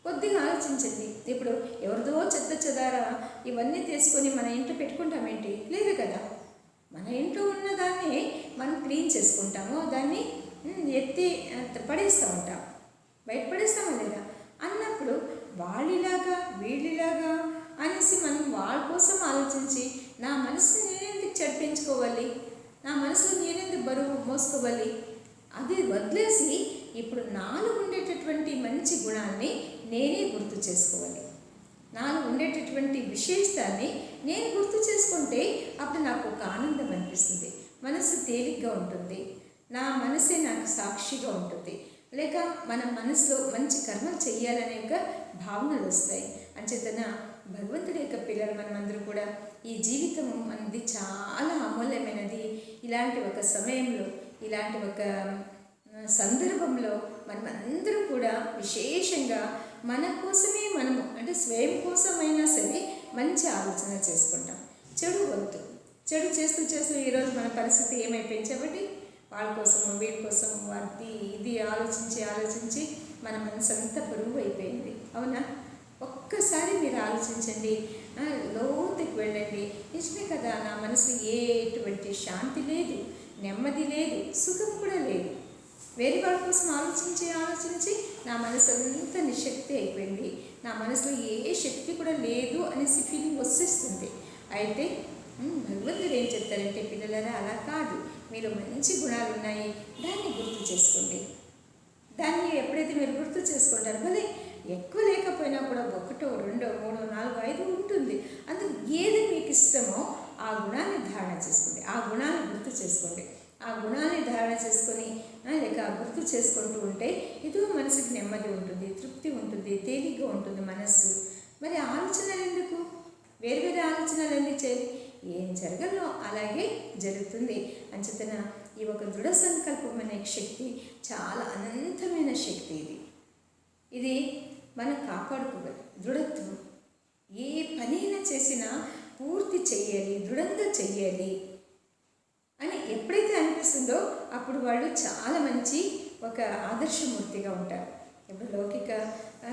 కొద్దిగా ఆలోచించండి. ఇప్పుడు ఎవరిదో చెత్త చెదారా ఇవన్నీ తీసుకొని మన ఇంట్లో పెట్టుకుంటామేంటి? లేదు కదా. మన ఇంట్లో ఉన్నదాన్ని మనం క్లీన్ చేసుకుంటాము, దాన్ని ఎత్తి పడేస్తూ ఉంటాం, బయట పడేస్తామా లేదా? అన్నప్పుడు వాళ్ళిలాగా వీళ్ళిలాగా అనేసి మనం వాళ్ళ కోసం ఆలోచించి నా మనసుని నేనెందుకు చర్పించుకోవాలి, నా మనసులో నేనెందుకు బరువు మోసుకోవాలి? అది వదిలేసి ఇప్పుడు నాలో ఉండేటటువంటి మంచి గుణాన్ని నేనే గుర్తు చేసుకోవాలి. నాలో ఉండేటటువంటి విశేషాన్ని నేను గుర్తు చేసుకుంటే అప్పుడు నాకు ఒక ఆనందం అనిపిస్తుంది, మనసు తేలిగ్గా ఉంటుంది, నా మనసే నాకు సాక్షిగా ఉంటుంది. లేక మన మనసులో మంచి కర్మలు చెయ్యాలనే ఒక భావనలు వస్తాయి. అంచేతన భగవంతుడి యొక్క పిల్లలు మనమందరూ కూడా ఈ జీవితం మనది చాలా అమూల్యమైనది. ఇలాంటి ఒక సమయంలో, ఇలాంటి ఒక సందర్భంలో మనమందరూ కూడా విశేషంగా మన కోసమే మనము అంటే స్వయం కోసమైనా సరే మంచి ఆలోచన చేసుకుంటాం. చెడు వద్దు. చెడు చేస్తూ ఈరోజు మన పరిస్థితి ఏమైపోయింది చెప్పండి? వాళ్ళ కోసము వీళ్ళ కోసము అది ఇది ఆలోచించి మన మనసు అంతా బరువు అయిపోయింది. అవునా? ఒక్కసారి మీరు ఆలోచించండి, లోతుకి వెళ్ళండి. నిజమే కదా, నా మనసులో ఎటువంటి శాంతి లేదు, నెమ్మది లేదు, సుఖం కూడా లేదు. వేరే వాళ్ళ కోసం ఆలోచించి నా మనసు అంతా నిశక్తి అయిపోయింది, నా మనసులో ఏ శక్తి కూడా లేదు అనేసి ఫీలింగ్ వచ్చేస్తుంది. అయితే భగవంతుడు ఏం చెప్తారంటే, పిల్లలారా అలా కాదు, మీరు మంచి గుణాలు ఉన్నాయి, దాన్ని గుర్తు చేసుకోండి. దాన్ని ఎప్పుడైతే మీరు గుర్తు చేసుకుంటారో, భలే ఎక్కువ లేకపోయినా కూడా 1, 2, 3, 4, 5 ఉంటుంది. అందుకు ఏది మీకు ఇష్టమో ఆ గుణాన్ని ధారణ చేసుకోండి, ఆ గుణాన్ని గుర్తు చేసుకోండి. ఆ గుణాన్ని ధారణ చేసుకొని లేక గుర్తు చేసుకుంటూ ఉంటే ఇదో మనసుకి నెమ్మది ఉంటుంది, తృప్తి ఉంటుంది, తేలిగ్గా ఉంటుంది మనస్సు. మరి ఆలోచనలు ఎందుకు? వేరు ఆలోచనలన్నీ చేయాలి, ఏం జరగలో అలాగే జరుగుతుంది. అంచేతన ఈ ఒక దృఢ సంకల్పం అనే శక్తి చాలా అనంతమైన శక్తి. ఇది మనం కాపాడుకోవాలి. దృఢత్వం, ఏ పనైనా చేసినా పూర్తి చెయ్యాలి, దృఢంగా చెయ్యాలి అని ఎప్పుడైతే అనిపిస్తుందో అప్పుడు వాళ్ళు చాలా మంచి ఒక ఆదర్శమూర్తిగా ఉంటారు. ఇప్పుడు లౌకిక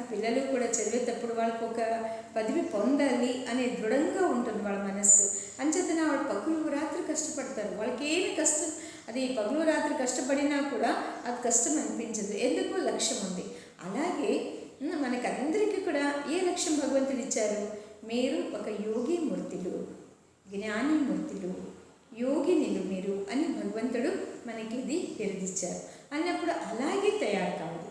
పిల్లలు కూడా చదివేటప్పుడు వాళ్ళకు ఒక పదవి పొందాలి అనే దృఢంగా ఉంటుంది వాళ్ళ మనస్సు. అంచేతన వాళ్ళు పగులు రాత్రి కష్టపడతారు. వాళ్ళకి ఏమి కష్టం, అది పగులు రాత్రి కష్టపడినా కూడా అది కష్టం అనిపించదు, ఎందుకు లక్ష్యం ఉంది. అలాగే మనకందరికీ కూడా ఏ లక్ష్యం భగవంతుడు ఇచ్చారు? మీరు ఒక యోగి మూర్తులు, జ్ఞాని మూర్తులు, యోగినిలు మీరు అని భగవంతుడు మనకి ఇది బిరుదిచ్చారు. అన్నప్పుడు అలాగే తయారు కావాలి.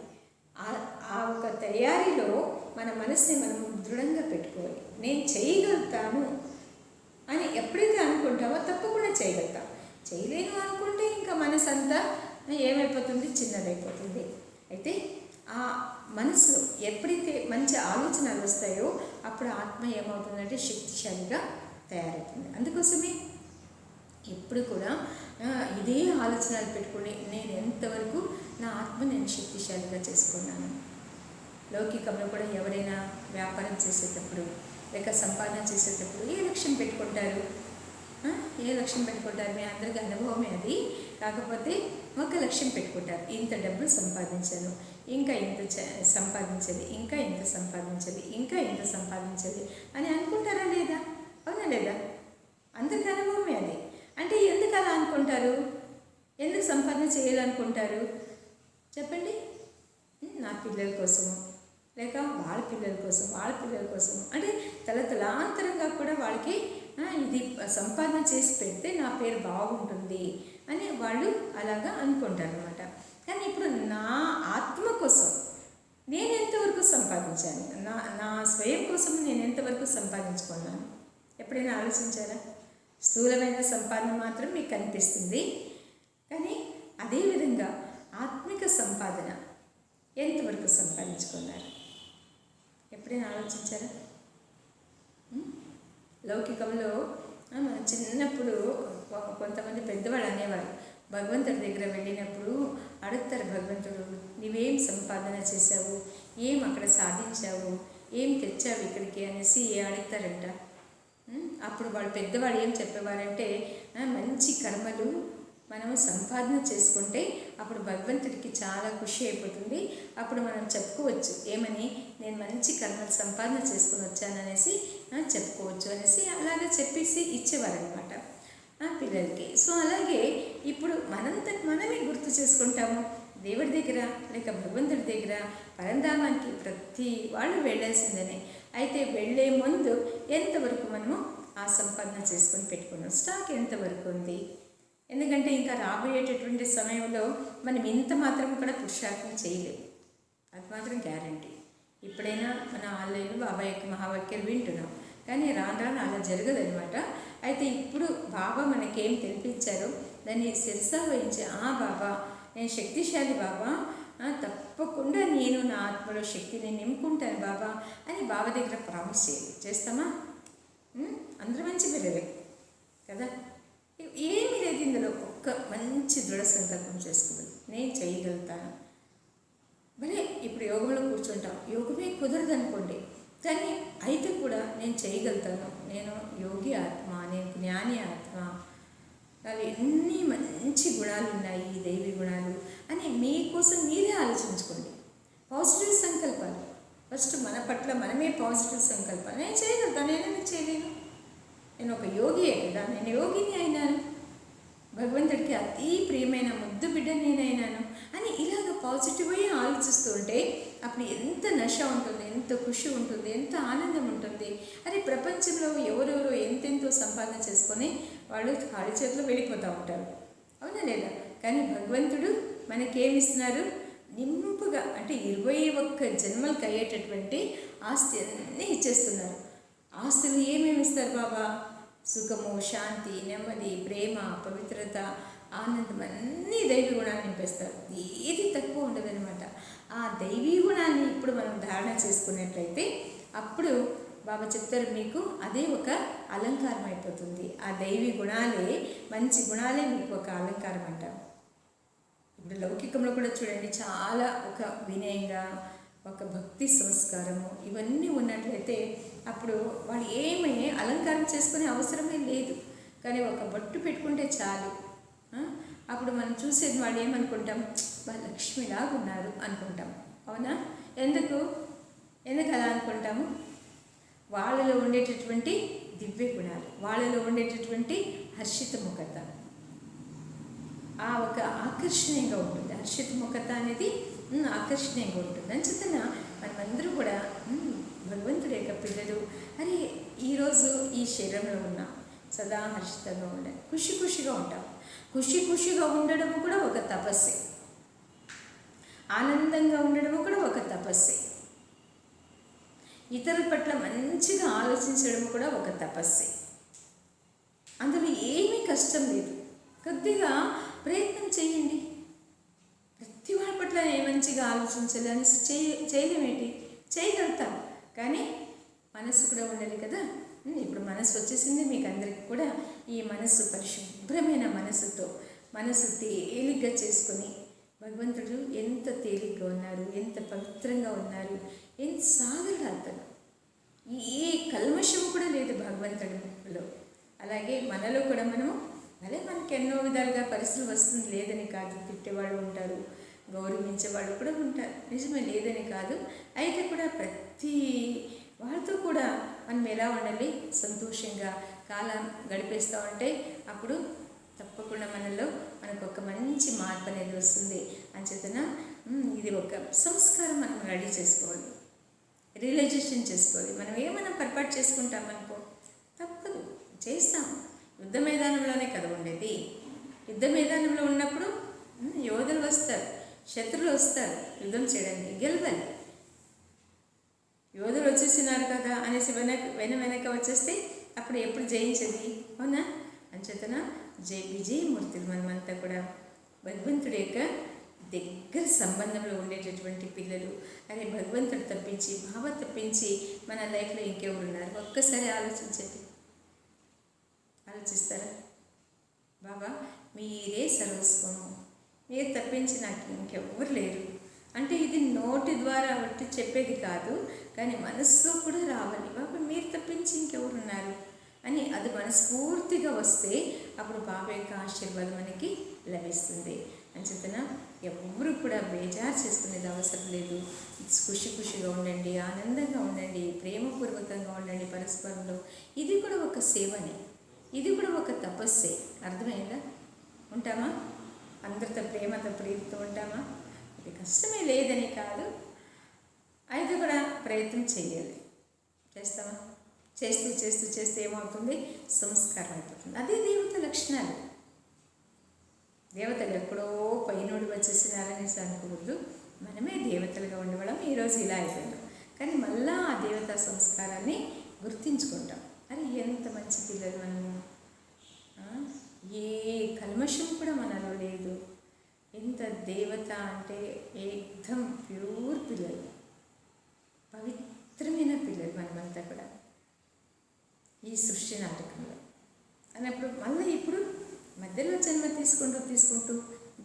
ఆ ఒక తయారీలో మన మనసుని మనం దృఢంగా పెట్టుకోవాలి. నేను చేయగలుగుతాను అని ఎప్పుడైతే అనుకుంటామో తప్పకుండా చేయగలుగుతాం. చేయలేను అనుకుంటే ఇంకా మనసు అంతా ఏమైపోతుంది, చిన్నదైపోతుంది. అయితే ఆ మనసులో ఎప్పుడైతే మంచి ఆలోచనలు వస్తాయో అప్పుడు ఆత్మ ఏమవుతుందంటే శక్తిశాలిగా తయారవుతుంది. అందుకోసమే ఎప్పుడు కూడా ఇదే ఆలోచనలు పెట్టుకుని నేను ఎంతవరకు నా ఆత్మ నేను శక్తిశాలిగా చేసుకున్నాను. లౌకికంలో కూడా ఎవరైనా వ్యాపారం చేసేటప్పుడు లేక సంపాదన చేసేటప్పుడు ఏ లక్ష్యం పెట్టుకుంటారు? ఏ లక్ష్యం పెట్టుకుంటారు? మీ అందరికీ అనుభవమే అది. కాకపోతే ఒక లక్ష్యం పెట్టుకుంటారు, ఇంత డబ్బులు సంపాదించాను, ఇంకా ఇంత సంపాదించాలి, ఇంకా ఇంత సంపాదించాలి, ఇంకా ఇంత సంపాదించాలి అని అనుకుంటారా లేదా? అవునా లేదా? అందరికీ అనుభవమే అది. అంటే ఎందుకు అలా అనుకుంటారు? ఎందుకు సంపాదన చేయాలనుకుంటారు చెప్పండి? నా పిల్లల కోసము, లేక వాళ్ళ పిల్లల కోసం, వాళ్ళ పిల్లల కోసం, అంటే తలతలాంతరంగా కూడా వాళ్ళకి ఇది సంపాదన చేసి పెడితే నా పేరు బాగుంటుంది అని వాళ్ళు అలాగా అనుకుంటారు అన్నమాట. కానీ ఇప్పుడు నా ఆత్మ కోసం నేను ఎంతవరకు సంపాదించాను, నా స్వయం కోసం నేను ఎంతవరకు సంపాదించుకున్నాను ఎప్పుడైనా ఆలోచించారా? స్థూలమైన సంపాదన మాత్రం మీకు కనిపిస్తుంది, కానీ అదేవిధంగా ఆత్మిక సంపాదన ఎంతవరకు సంపాదించుకున్నారు ఎప్పుడైనా ఆలోచించారా? లౌకికంలో మన చిన్నప్పుడు కొంతమంది పెద్దవాళ్ళు అనేవారు, భగవంతుడి దగ్గర వెళ్ళినప్పుడు అడుగుతారు, భగవంతుడు నీవేం సంపాదన చేశావు, ఏం అక్కడ సాధించావు, ఏం తెచ్చావు ఇక్కడికి అనేసి అడుగుతారంట. అప్పుడు వాళ్ళు పెద్దవాళ్ళు ఏం చెప్పేవారంటే, మంచి కర్మలు మనము సంపాదన చేసుకుంటే అప్పుడు భగవంతుడికి చాలా ఖుషి అయిపోతుంది. అప్పుడు మనం చెప్పుకోవచ్చు ఏమని, నేను మంచి కర్మలు సంపాదన చేసుకుని వచ్చాననేసి చెప్పుకోవచ్చు అనేసి అలాగే చెప్పేసి ఇచ్చేవారనమాట పిల్లలకి. సో అలాగే ఇప్పుడు మనమే గుర్తు చేసుకుంటాము దేవుడి దగ్గర లేక భగవంతుడి దగ్గర పరంధామానికి ప్రతి వాళ్ళు వెళ్ళాల్సిందనే. అయితే వెళ్ళే ముందు ఎంతవరకు మనము ఆ సంపాదన చేసుకొని పెట్టుకున్నాం, స్టాక్ ఎంతవరకు ఉంది? ఎందుకంటే ఇంకా రాబోయేటటువంటి సమయంలో మనం ఇంత మాత్రం కూడా పురుషార్థం చేయలేము, అది మాత్రం గ్యారంటీ. ఇప్పుడైనా మన ఆన్లైన్లో బాబా యొక్క మహావాక్యాలు వింటున్నాం, కానీ రాను రాను అలా జరగదనమాట. అయితే ఇప్పుడు బాబా మనకేం తెలిపించారో దాన్ని శిరసా వహించి, బాబా నేను శక్తిశాలి బాబా, తప్పకుండా నేను నా ఆత్మలో శక్తిని నింపుకుంటాను బాబా అని బాబా దగ్గర ప్రామిస్ చేస్తామా? అందరూ మంచి పిల్లలే కదా, ఏమీ లేదు ఇందులో. ఒక్క మంచి దృఢ సంకల్పం చేసుకోవాలి, నేను చేయగలుగుతాను. మరి ఇప్పుడు యోగంలో కూర్చుంటాం, యోగమే కుదరదు అనుకోండి, కానీ అయితే కూడా నేను చేయగలుగుతాను, నేను యోగి ఆత్మ, నేను జ్ఞాని ఆత్మ, అవి ఎన్ని మంచి గుణాలు ఉన్నాయి, దైవీ గుణాలు అని మీకోసం మీరే ఆలోచించుకోండి. పాజిటివ్ సంకల్పాలు ఫస్ట్ మన పట్ల మనమే పాజిటివ్ సంకల్పాలు. నేను చేయగలుగుతాను, నేనేమి చేయలేను, నేను ఒక యోగియే కదా, నేను యోగిని అయినాను, భగవంతుడికి అతి ప్రియమైన ముద్దు బిడ్డ నేనైనాను అని ఇలాగ పాజిటివ్ అయ్యి ఆలోచిస్తూ ఉంటే అప్పుడు ఎంత నశ ఉంటుంది, ఎంత ఖుషి ఉంటుంది, ఎంత ఆనందం ఉంటుంది. అరే ప్రపంచంలో ఎవరెవరో ఎంతెంతో సంపాదన చేసుకొని వాళ్ళు ఖాళీ చేతిలో వెళ్ళిపోతూ ఉంటారు, అవునా లేదా? కానీ భగవంతుడు మనకేమిస్తున్నారు? నింపుగా, అంటే 21 జన్మలకు అయ్యేటటువంటి ఆస్తి అన్నీ ఇచ్చేస్తున్నారు. ఆస్తులు ఏమేమి ఇస్తారు బాబా? సుఖము, శాంతి, నెమ్మది, ప్రేమ, పవిత్రత, ఆనందం అన్నీ దైవీ గుణాన్ని నింపేస్తారు. ఏది తక్కువ ఉండదనమాట. ఆ దైవీ గుణాన్ని ఇప్పుడు మనం ధారణ చేసుకున్నట్లయితే అప్పుడు బాబా చెప్తారు, మీకు అదే ఒక అలంకారం అయిపోతుంది. ఆ దైవీ గుణాలే, మంచి గుణాలే మీకు ఒక అలంకారం అంటారు. ఇప్పుడు లౌకికంలో కూడా చూడండి, చాలా ఒక వినయంగా, ఒక భక్తి సంస్కారము ఇవన్నీ ఉన్నట్లయితే అప్పుడు వాడు ఏమీ అలంకారం చేసుకునే అవసరమే లేదు. కానీ ఒక బొట్టు పెట్టుకుంటే చాలు. అప్పుడు మనం చూసేది వాడు ఏమనుకుంటాం, వాళ్ళు లక్ష్మిలాగా ఉన్నారు అనుకుంటాం. అవునా? ఎందుకు అలా అనుకుంటాము? వాళ్ళలో ఉండేటటువంటి దివ్య గుణాలు, వాళ్ళలో ఉండేటటువంటి హర్షిత ముఖత, ఆ ఒక ఆకర్షణీయంగా ఉంటుంది. హర్షిత ముఖత అనేది ఆకర్షణీయంగా ఉంటుంది. అంచేతన మనమందరూ కూడా భగవంతుడి యొక్క పిల్లలు. అరే ఈరోజు ఈ శరీరంలో ఉన్నాం, సదా హర్షితంగా ఉండాలి, ఖుషిగా ఉంటాం. ఖుషిగా ఉండడం కూడా ఒక తపస్సే. ఆనందంగా ఉండడం కూడా ఒక తపస్సే. ఇతరుల పట్ల మంచిగా ఆలోచించడం కూడా ఒక తపస్సే. అందులో ఏమీ కష్టం లేదు. కొద్దిగా ప్రయత్నం చేయండి. ప్రతి వాడి పట్ల మంచిగా ఆలోచించాలి అనేసి చేయలేమేంటి, చేయగలుగుతాం. కానీ మనసు కూడా ఉండాలి కదా. ఇప్పుడు మనసు వచ్చేసింది మీకు అందరికీ కూడా. ఈ మనసు పరిశుభ్రమైన మనసుతో, మనసు తేలిగ్గా చేసుకొని, భగవంతుడు ఎంత తేలిగ్గా ఉన్నారు, ఎంత పవిత్రంగా ఉన్నారు, ఎంత సాగరుడు అతను. ఏ కల్మషం కూడా లేదు భగవంతుడిలో. అలాగే మనలో కూడా మనకి ఎన్నో విధాలుగా పరిస్థితులు వస్తుంది, లేదని కాదు. తిట్టేవాళ్ళు ఉంటారు, గౌరవించేవాళ్ళు కూడా ఉంటారు, నిజమే, లేదని కాదు. అయితే కూడా ప్రతి వాళ్ళతో కూడా మనం ఎలా ఉండాలి, సంతోషంగా కాలం గడిపేస్తూ ఉంటే అప్పుడు తప్పకుండా మనకు ఒక మంచి మార్పు అనేది వస్తుంది. అంచేతన ఇది ఒక సంస్కారం మనం రెడీ చేసుకోవాలి, రియలైజేషన్ చేసుకోవాలి. మనం ఏమైనా పొరపాటు చేసుకుంటాం అనుకో, తప్పదు, చేస్తాం. యుద్ధ మైదానంలోనే కదా ఉండేది. యుద్ధ మైదానంలో ఉన్నప్పుడు యోధులు వస్తారు, శత్రువులు వస్తారు యుద్ధం చేయడానికి, గెలవాలి. యోధులు వచ్చేసినారు కదా అనేసి వెనక వచ్చేస్తే అప్పుడు ఎప్పుడు జయించేది? అవునా? అంచేతన విజయమూర్తులు మనమంతా కూడా భగవంతుడి యొక్క దగ్గర సంబంధంలో ఉండేటటువంటి పిల్లలు. అరే భగవంతుడు తప్పించి, బాబా తప్పించి మన లైఫ్లో ఇంకెవరు ఉన్నారు? ఒక్కసారి ఆలోచించండి. ఆలోచిస్తారా? బాబా మీరే సర్వస్వము, మీరు తప్పించి నాకు ఇంకెవ్వరు లేరు అంటే ఇది నోటి ద్వారా బట్టి చెప్పేది కాదు, కానీ మనసులో కూడా రావాలి. బాబా మీరు తప్పించి ఇంకెవరు ఉన్నారు అని అది మనస్ఫూర్తిగా వస్తే అప్పుడు బాబా యొక్క ఆశీర్వాదం మనకి లభిస్తుంది. అంచేతన ఎవరు కూడా బేజారు చేసుకునేది అవసరం లేదు. ఖుషిగా ఉండండి, ఆనందంగా ఉండండి, ప్రేమపూర్వకంగా ఉండండి పరస్పరంలో. ఇది కూడా ఒక సేవనే, ఇది కూడా ఒక తపస్సే. అర్థమైందా? ఉంటామా? అందరితో ప్రేమతో ప్రీతితో ఉంటామా? ఇది కష్టమే లేదని కాదు, అయితే కూడా ప్రయత్నం చేయాలి. చేస్తామా? చేస్తూ ఏమవుతుంది? సంస్కారం అయిపోతుంది. అదే దేవత లక్షణాలు. దేవతలు ఎక్కడో పైనోడి వచ్చేసినారనేసి అనుకోవద్దు. మనమే దేవతలుగా ఉండేవాళ్ళం, ఈరోజు ఇలా అయిపోయాం. కానీ మళ్ళా ఆ దేవతా సంస్కారాన్ని గుర్తించుకుంటాం. అరే ఎంత మంచి పిల్లలు మనము, ఏ కల్మషం కూడా మనలో లేదు. ఎంత దేవత అంటే ఏకదం ప్యూర్ పిల్లలు, పవిత్రమైన పిల్లలు మనమంతా కూడా ఈ సృష్టి నాటకంలో అన్నప్పుడు మళ్ళీ ఇప్పుడు మధ్యలో జన్మ తీసుకుంటూ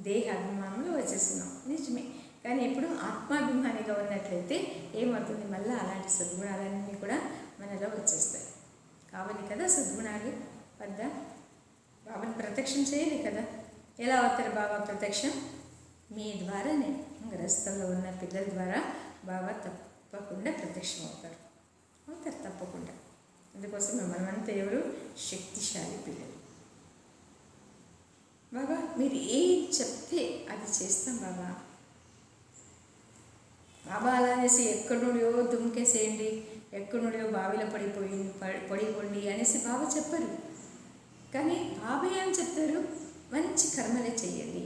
దేహాభిమానంలో వచ్చేస్తున్నాం, నిజమే. కానీ ఇప్పుడు ఆత్మాభిమానిగా ఉన్నట్లయితే ఏమవుతుంది? మళ్ళీ అలాంటి సద్గుణాలన్నీ కూడా మనలో వచ్చేస్తాయి. కావాలి కదా సద్గుణాలు వద్ద? బాబాని ప్రత్యక్షం చేయాలి కదా. ఎలా అవుతారు బాబా ప్రత్యక్షం? మీ ద్వారానే, గ్రస్తుల్లో ఉన్న పిల్లల ద్వారా బాబా తప్పకుండా ప్రత్యక్షం అవుతారు తప్పకుండా. అందుకోసం మనమంతా ఎవరు? శక్తిశాలి పిల్లలు. బాబా మీరు ఏం చెప్తే అది చేస్తాం బాబా. బాబా అలా అనేసి ఎక్కడి నుండియో దుమ్కేసేయండి, ఎక్కడి నుండియో బావిలో పడిపోండి అనేసి బాబా చెప్పరు. కానీ బాబా ఏం చెప్తారు? మంచి కర్మలే చెయ్యండి,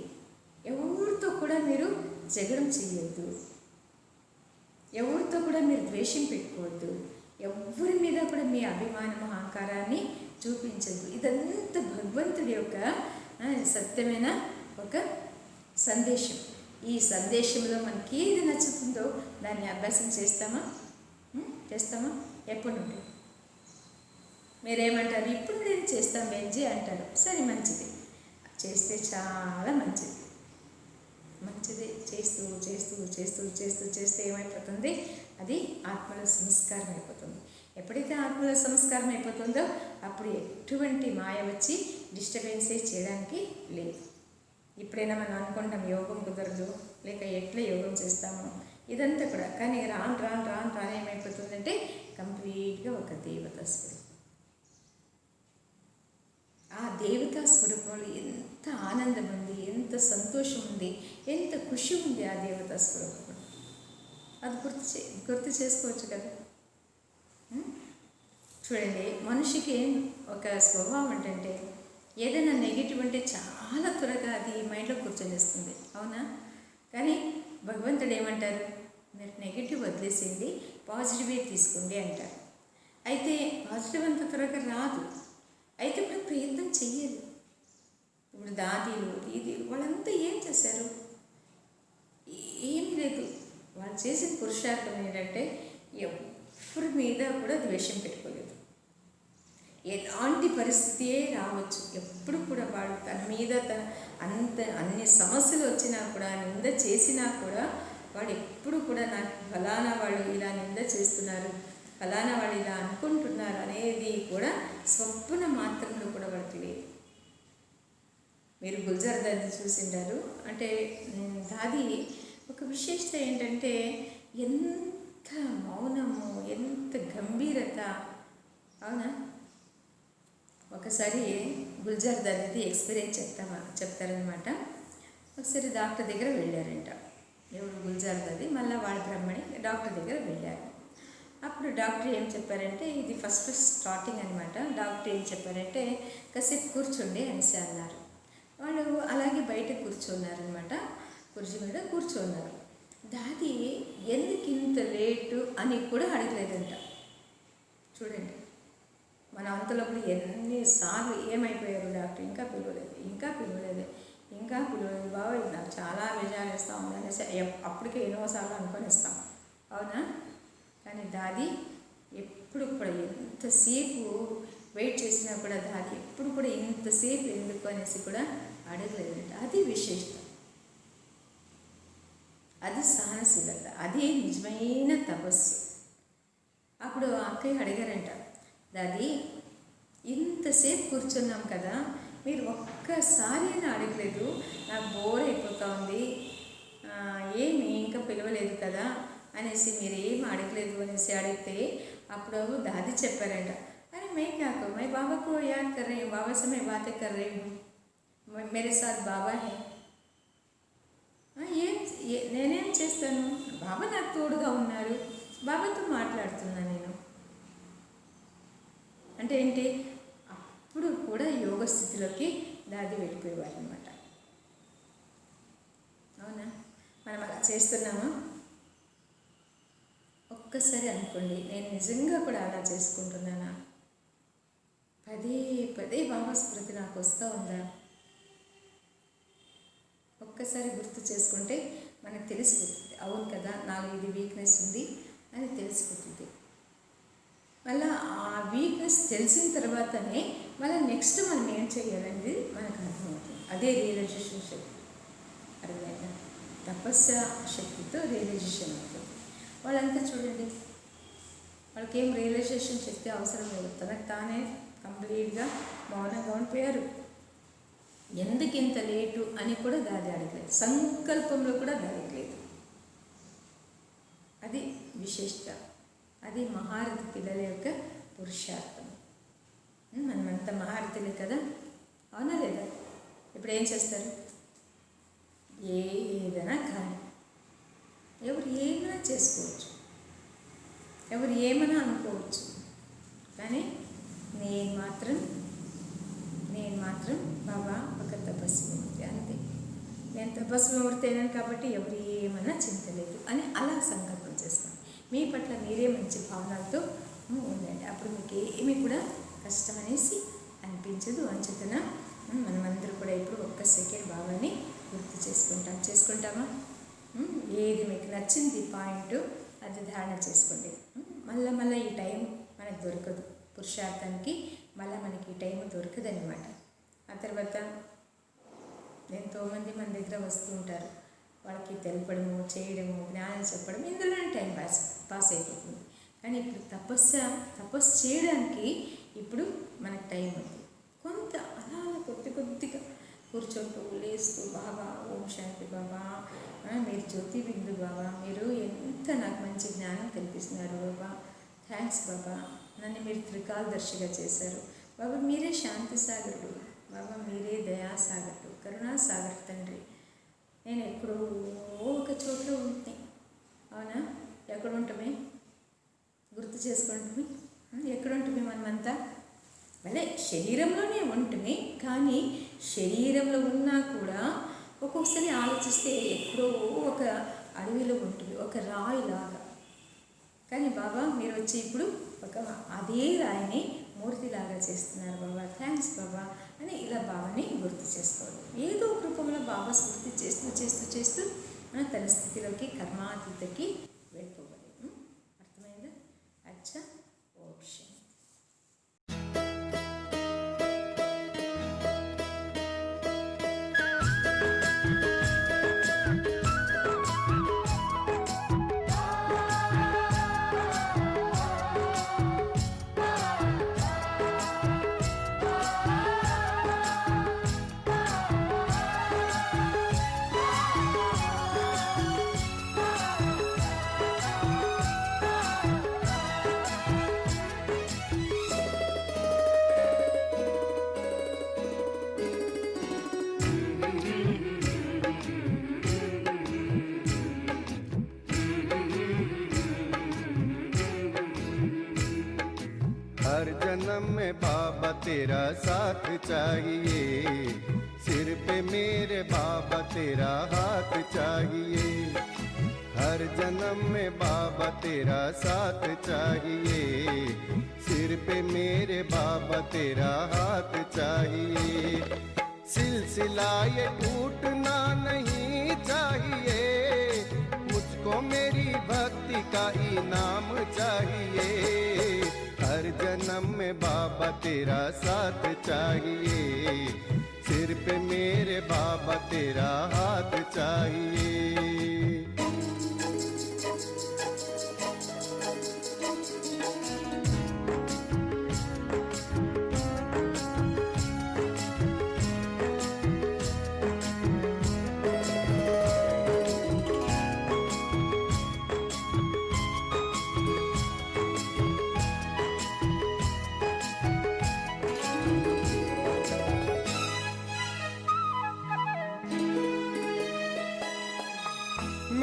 ఎవరితో కూడా మీరు జగడం చెయ్యొద్దు, ఎవరితో కూడా మీరు ద్వేషం పెట్టుకోవద్దు, ఎవరి మీద కూడా మీ అభిమానం అహంకారాన్ని చూపించద్దు. ఇదంతా భగవంతుడి యొక్క సత్యమైన ఒక సందేశం. ఈ సందేశంలో మనకి ఏది నచ్చుతుందో దాన్ని అభ్యాసం చేస్తామా? ఎప్పటి నుండి? మీరేమంటారు? ఇప్పుడు నేను చేస్తాం వెజ్జి అంటారు. సరే, మంచిది, చేస్తే చాలా మంచిది. చేస్తూ చేస్తూ చేస్తూ చేస్తూ చేస్తే ఏమైపోతుంది? అది ఆత్మలో సంస్కారం అయిపోతుంది. ఎప్పుడైతే ఆత్మలో సంస్కారం అయిపోతుందో అప్పుడు ఎటువంటి మాయ వచ్చి డిస్టర్బెన్సే చేయడానికి లేదు. ఇప్పుడైనా మనం అనుకుంటాం యోగం కుదరదు, లేక ఎట్లా యోగం చేస్తాము, ఇదంతా కూడా. కానీ రాను రాను రాను రాను ఏమైపోతుందంటే కంప్లీట్గా ఒక దేవతా స్వరూపం. ఆ దేవతా స్వరూపంలో ఎంత ఆనందం ఉంది, ఎంత సంతోషం ఉంది, ఎంత ఖుషి ఉంది ఆ దేవతా స్వరూపం. అది గుర్తు చేసుకోవచ్చు కదా. చూడండి, మనిషికి ఒక స్వభావం ఏంటంటే ఏదైనా నెగిటివ్ అంటే చాలా త్వరగా అది మైండ్లో కూర్చొనిస్తుంది, అవునా? కానీ భగవంతుడు ఏమంటారు? మీరు నెగిటివ్ వదిలేసింది, పాజిటివే తీసుకోండి అంటారు. అయితే పాజిటివ్ అంత త్వరగా రాదు. అయితే ఇప్పుడు ప్రయత్నం చెయ్యాలి. ఇప్పుడు దాదీలు దీదీలు వాళ్ళంతా ఏం చేశారు? ఏమీ లేదు. వాళ్ళు చేసిన పురుషార్థం ఏంటంటే ఎవరి మీద కూడా ద్వేషం పెట్టుకోలేదు. ఎలాంటి పరిస్థితియే రావచ్చు, ఎప్పుడు కూడా వాడు తన మీద అన్ని సమస్యలు వచ్చినా కూడా, నింద చేసినా కూడా వాడు ఎప్పుడు కూడా నాకు ఫలానా వాళ్ళు ఇలా నింద చేస్తున్నారు, ఫలానా వాళ్ళు ఇలా అనుకుంటున్నారు అనేది కూడా స్వప్న మాత్రంలో కూడా వాడికి లేదు. మీరు గుల్జార్ దాది చూసింటారు. అంటే దాది ఒక విశేషత ఏంటంటే ఎంత మౌనము, ఎంత గంభీరత, అవునా? ఒకసారి గుల్జార్ దాది ఎక్స్పీరియన్స్ చెప్తారనమాట. ఒకసారి డాక్టర్ దగ్గర వెళ్ళారంట. ఎవరు? గుల్జార్ దాది. మళ్ళీ వాళ్ళ బ్రహ్మణి డాక్టర్ దగ్గర వెళ్ళారు. అప్పుడు డాక్టర్ ఏం చెప్పారంటే, ఇది ఫస్ట్ స్టార్టింగ్ అనమాట. డాక్టర్ ఏం చెప్పారంటే కాసేపు కూర్చోండి అనేసి అన్నారు. వాళ్ళు అలాగే బయట కూర్చున్నారనమాట. కుర్చీ మీద కూర్చున్నారు. దాది ఎందుకు ఇంత లేటు అని కూడా అడగలేదంట. చూడండి, మన అంతలోపల ఎన్నిసార్లు ఏమైపోయారు డాక్టర్, ఇంకా పిలవలేదు బాబు, నాకు చాలా విచారిస్తూ ఉంది అనేసి అప్పటికే ఎన్నోసార్లు అనుకొని ఇస్తాం, అవునా? కానీ దాది ఎప్పుడు కూడా ఎంతసేపు వెయిట్ చేసినా కూడా దాది ఎప్పుడు కూడా ఇంతసేపు ఎందుకు అనేసి కూడా అడగలేదంట. అది విశేషత, అది సహనశీలత, అది నిజమైన తపస్సు. అప్పుడు అక్కయ్య అడిగారంట, దాది ఇంతసేపు కూర్చున్నాం కదా, మీరు ఒక్కసారి అయినా అడగలేదు, నాకు బోర్ అయిపోతూ ఉంది, ఏమి ఇంకా పిలవలేదు కదా అనేసి మీరు ఏం అడగలేదు అనేసి అడిగితే అప్పుడు దాది చెప్పారంట, अरे मैं क्या करूँ, मैं बाबा को याद कर रही हूँ, बाबा से मैं बातें कर रही हूँ, मेरे साथ बाबा है, నేనేం చేస్తాను, బాబా నాకు తోడుగా ఉన్నారు, బాబాతో మాట్లాడుతున్నా నేను అంటే ఏంటి? అప్పుడు కూడా యోగ స్థితిలోకి దాది వెళ్ళిపోయేవారు అనమాట, అవునా? మనం అలా చేస్తున్నామా? ఒక్కసారి అనుకోండి, నేను నిజంగా కూడా అలా చేసుకుంటున్నానా? పదే పదే బాబా స్మృతి నాకు వస్తూ ఉందా? ఒక్కసారి గుర్తు చేసుకుంటే మనకు తెలిసిపోతుంది, అవును కదా, నాకు ఇది వీక్నెస్ ఉంది అని తెలిసిపోతుంది. మళ్ళీ ఆ వీక్నెస్ తెలిసిన తర్వాతనే మళ్ళీ నెక్స్ట్ మనం ఏం చేయాలనేది మనకు అర్థమవుతుంది. అదే రియలైజేషన్ శక్తి, అర్థమైందా? తపస్య శక్తితో రియలైజేషన్ అవుతుంది. వాళ్ళంతా చూడండి, వాళ్ళకి ఏం రియలైజేషన్ శక్తి అవసరం లేదు, తనకు తానే కంప్లీట్గా మౌనంగా ఉండిపోయారు. ఎందుకు ఇంత లేటు అని కూడా దాది అడగలేదు, సంకల్పంలో కూడా దాడలేదు. అది విశేషత, అది మహారథి పిల్లల యొక్క పురుషార్థం. మనమంతా మహారథులే కదా, అవునా లేదా? ఇప్పుడు ఏం చేస్తారు? ఏదైనా కానీ ఎవరు ఏమైనా చేసుకోవచ్చు, ఎవరు ఏమైనా అనుకోవచ్చు, కానీ నేను మాత్రం బాబా ఒక తపస్విమూర్తి, అంతే. నేను తపస్విమూర్తి అయినాను కాబట్టి ఎవరు ఏమన్నా చింతలేదు అని అలా సంకల్పం చేసుకోండి. మీ పట్ల మీరే మంచి భావనలతో ఉండండి. అప్పుడు మీకు ఏమీ కూడా కష్టం అనేసి అనిపించదు. అంచేతన మనమందరూ కూడా ఇప్పుడు ఒక్క సెకండ్ బాబాని గుర్తు చేసుకుంటామా? ఏది మీకు నచ్చింది పాయింట్ అది ధారణ చేసుకోండి. మళ్ళీ ఈ టైం మనకు దొరకదు, పురుషార్థానికి మళ్ళీ మనకి ఈ టైం దొరకదనమాట. ఆ తర్వాత ఎంతోమంది మన దగ్గర వస్తూ ఉంటారు, వాళ్ళకి తెలపడము, చేయడము, జ్ఞానం చెప్పడం, ఇందులోనే టైం పాస్ అయిపోతుంది. కానీ ఇప్పుడు తపస్సు చేయడానికి ఇప్పుడు మనకు టైం ఉంది. కొంత అలా కొద్దిగా కూర్చోటూ లేస్తూ, బాబా ఓం శాంతి బాబా, మీరు జ్యోతి బిందు బాబా, మీరు ఎంత నాకు మంచి జ్ఞానం కల్పిస్తున్నారు బాబా, థ్యాంక్స్ బాబా, నన్ను మీరు త్రికాలదర్శిగా చేశారు బాబా, మీరే శాంతి సాగరుడు బాబా, మీరే దయాసాగరుడు, కరుణాసాగర్ తండ్రి. నేను ఎక్కడో ఒక చోట్ల ఉంటుంది, అవునా? ఎక్కడ ఉంటామే గుర్తు చేసుకుంటుంది, ఎక్కడ ఉంటుంది మనమంతా? భలే శరీరంలోనే ఉంటుంది, కానీ శరీరంలో ఉన్నా కూడా ఒక్కొక్కసారి ఆలోచిస్తే ఎక్కడో ఒక అడవిలో ఉంటుంది, ఒక రాయిలాగా. కానీ బాబా మీరు వచ్చి ఇప్పుడు ఒక అదే రాయిని మూర్తిలాగా చేస్తున్నారు బాబా, థ్యాంక్స్ బాబా అని ఇలా బాబాని గుర్తు చేసుకోవాలి. ఏదో ఒక రూపంలో బాబా స్మృతి చేస్తూ మన తన స్థితిలోకి కర్మాతీతకి వెళ్ళిపోవాలి. అర్థమైందా? అచ్చా, ఓప్షన్. हर जन्म में बाबा तेरा साथ चाहिए, सिर पे मेरे बाबा तेरा हाथ चाहिए। हर जन्म में बाबा तेरा साथ चाहिए, सिर पे मेरे बाबा तेरा हाथ चाहिए। सिलसिला ये टूटना नहीं चाहिए, मुझको मेरी भक्ति का इनाम चाहिए। हर जन्म में बाबा तेरा साथ चाहिए, सिर पे मेरे बाबा तेरा हाथ चाहिए।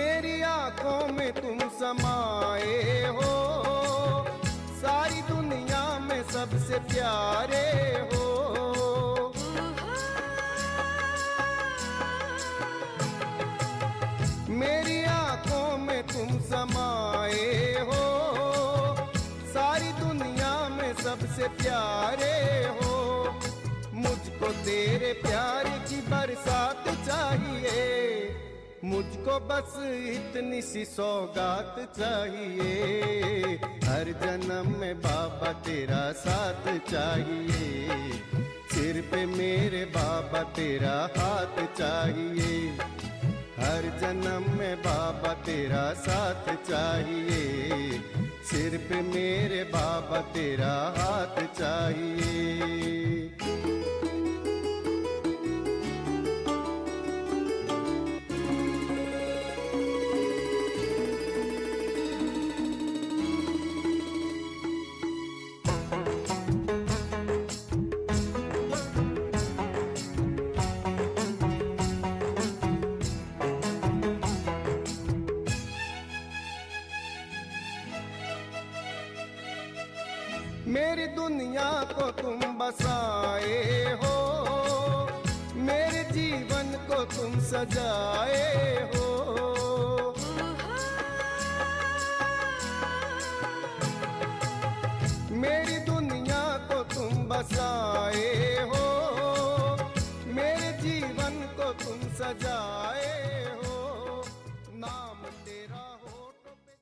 मेरी आंखों में तुम समाए हो, सारी दुनिया में सबसे प्यारे हो। मेरी आंखों में तुम समाए हो, सारी दुनिया में सबसे प्यारे हो। मुझको तेरे प्यार की बरसात चाहिए, मुझको बस इतनी सी सौगात चाहिए। हर जन्म में बाबा तेरा साथ चाहिए, सिर पे मेरे बाबा तेरा हाथ चाहिए। हर जन्म में बाबा तेरा साथ चाहिए, सिर पे मेरे बाबा तेरा हाथ चाहिए। मेरी दुनिया को तुम बसाए हो, मेरे जीवन को तुम सजाए हो। मेरी दुनिया को तुम बसाए हो, मेरे जीवन को तुम सजाए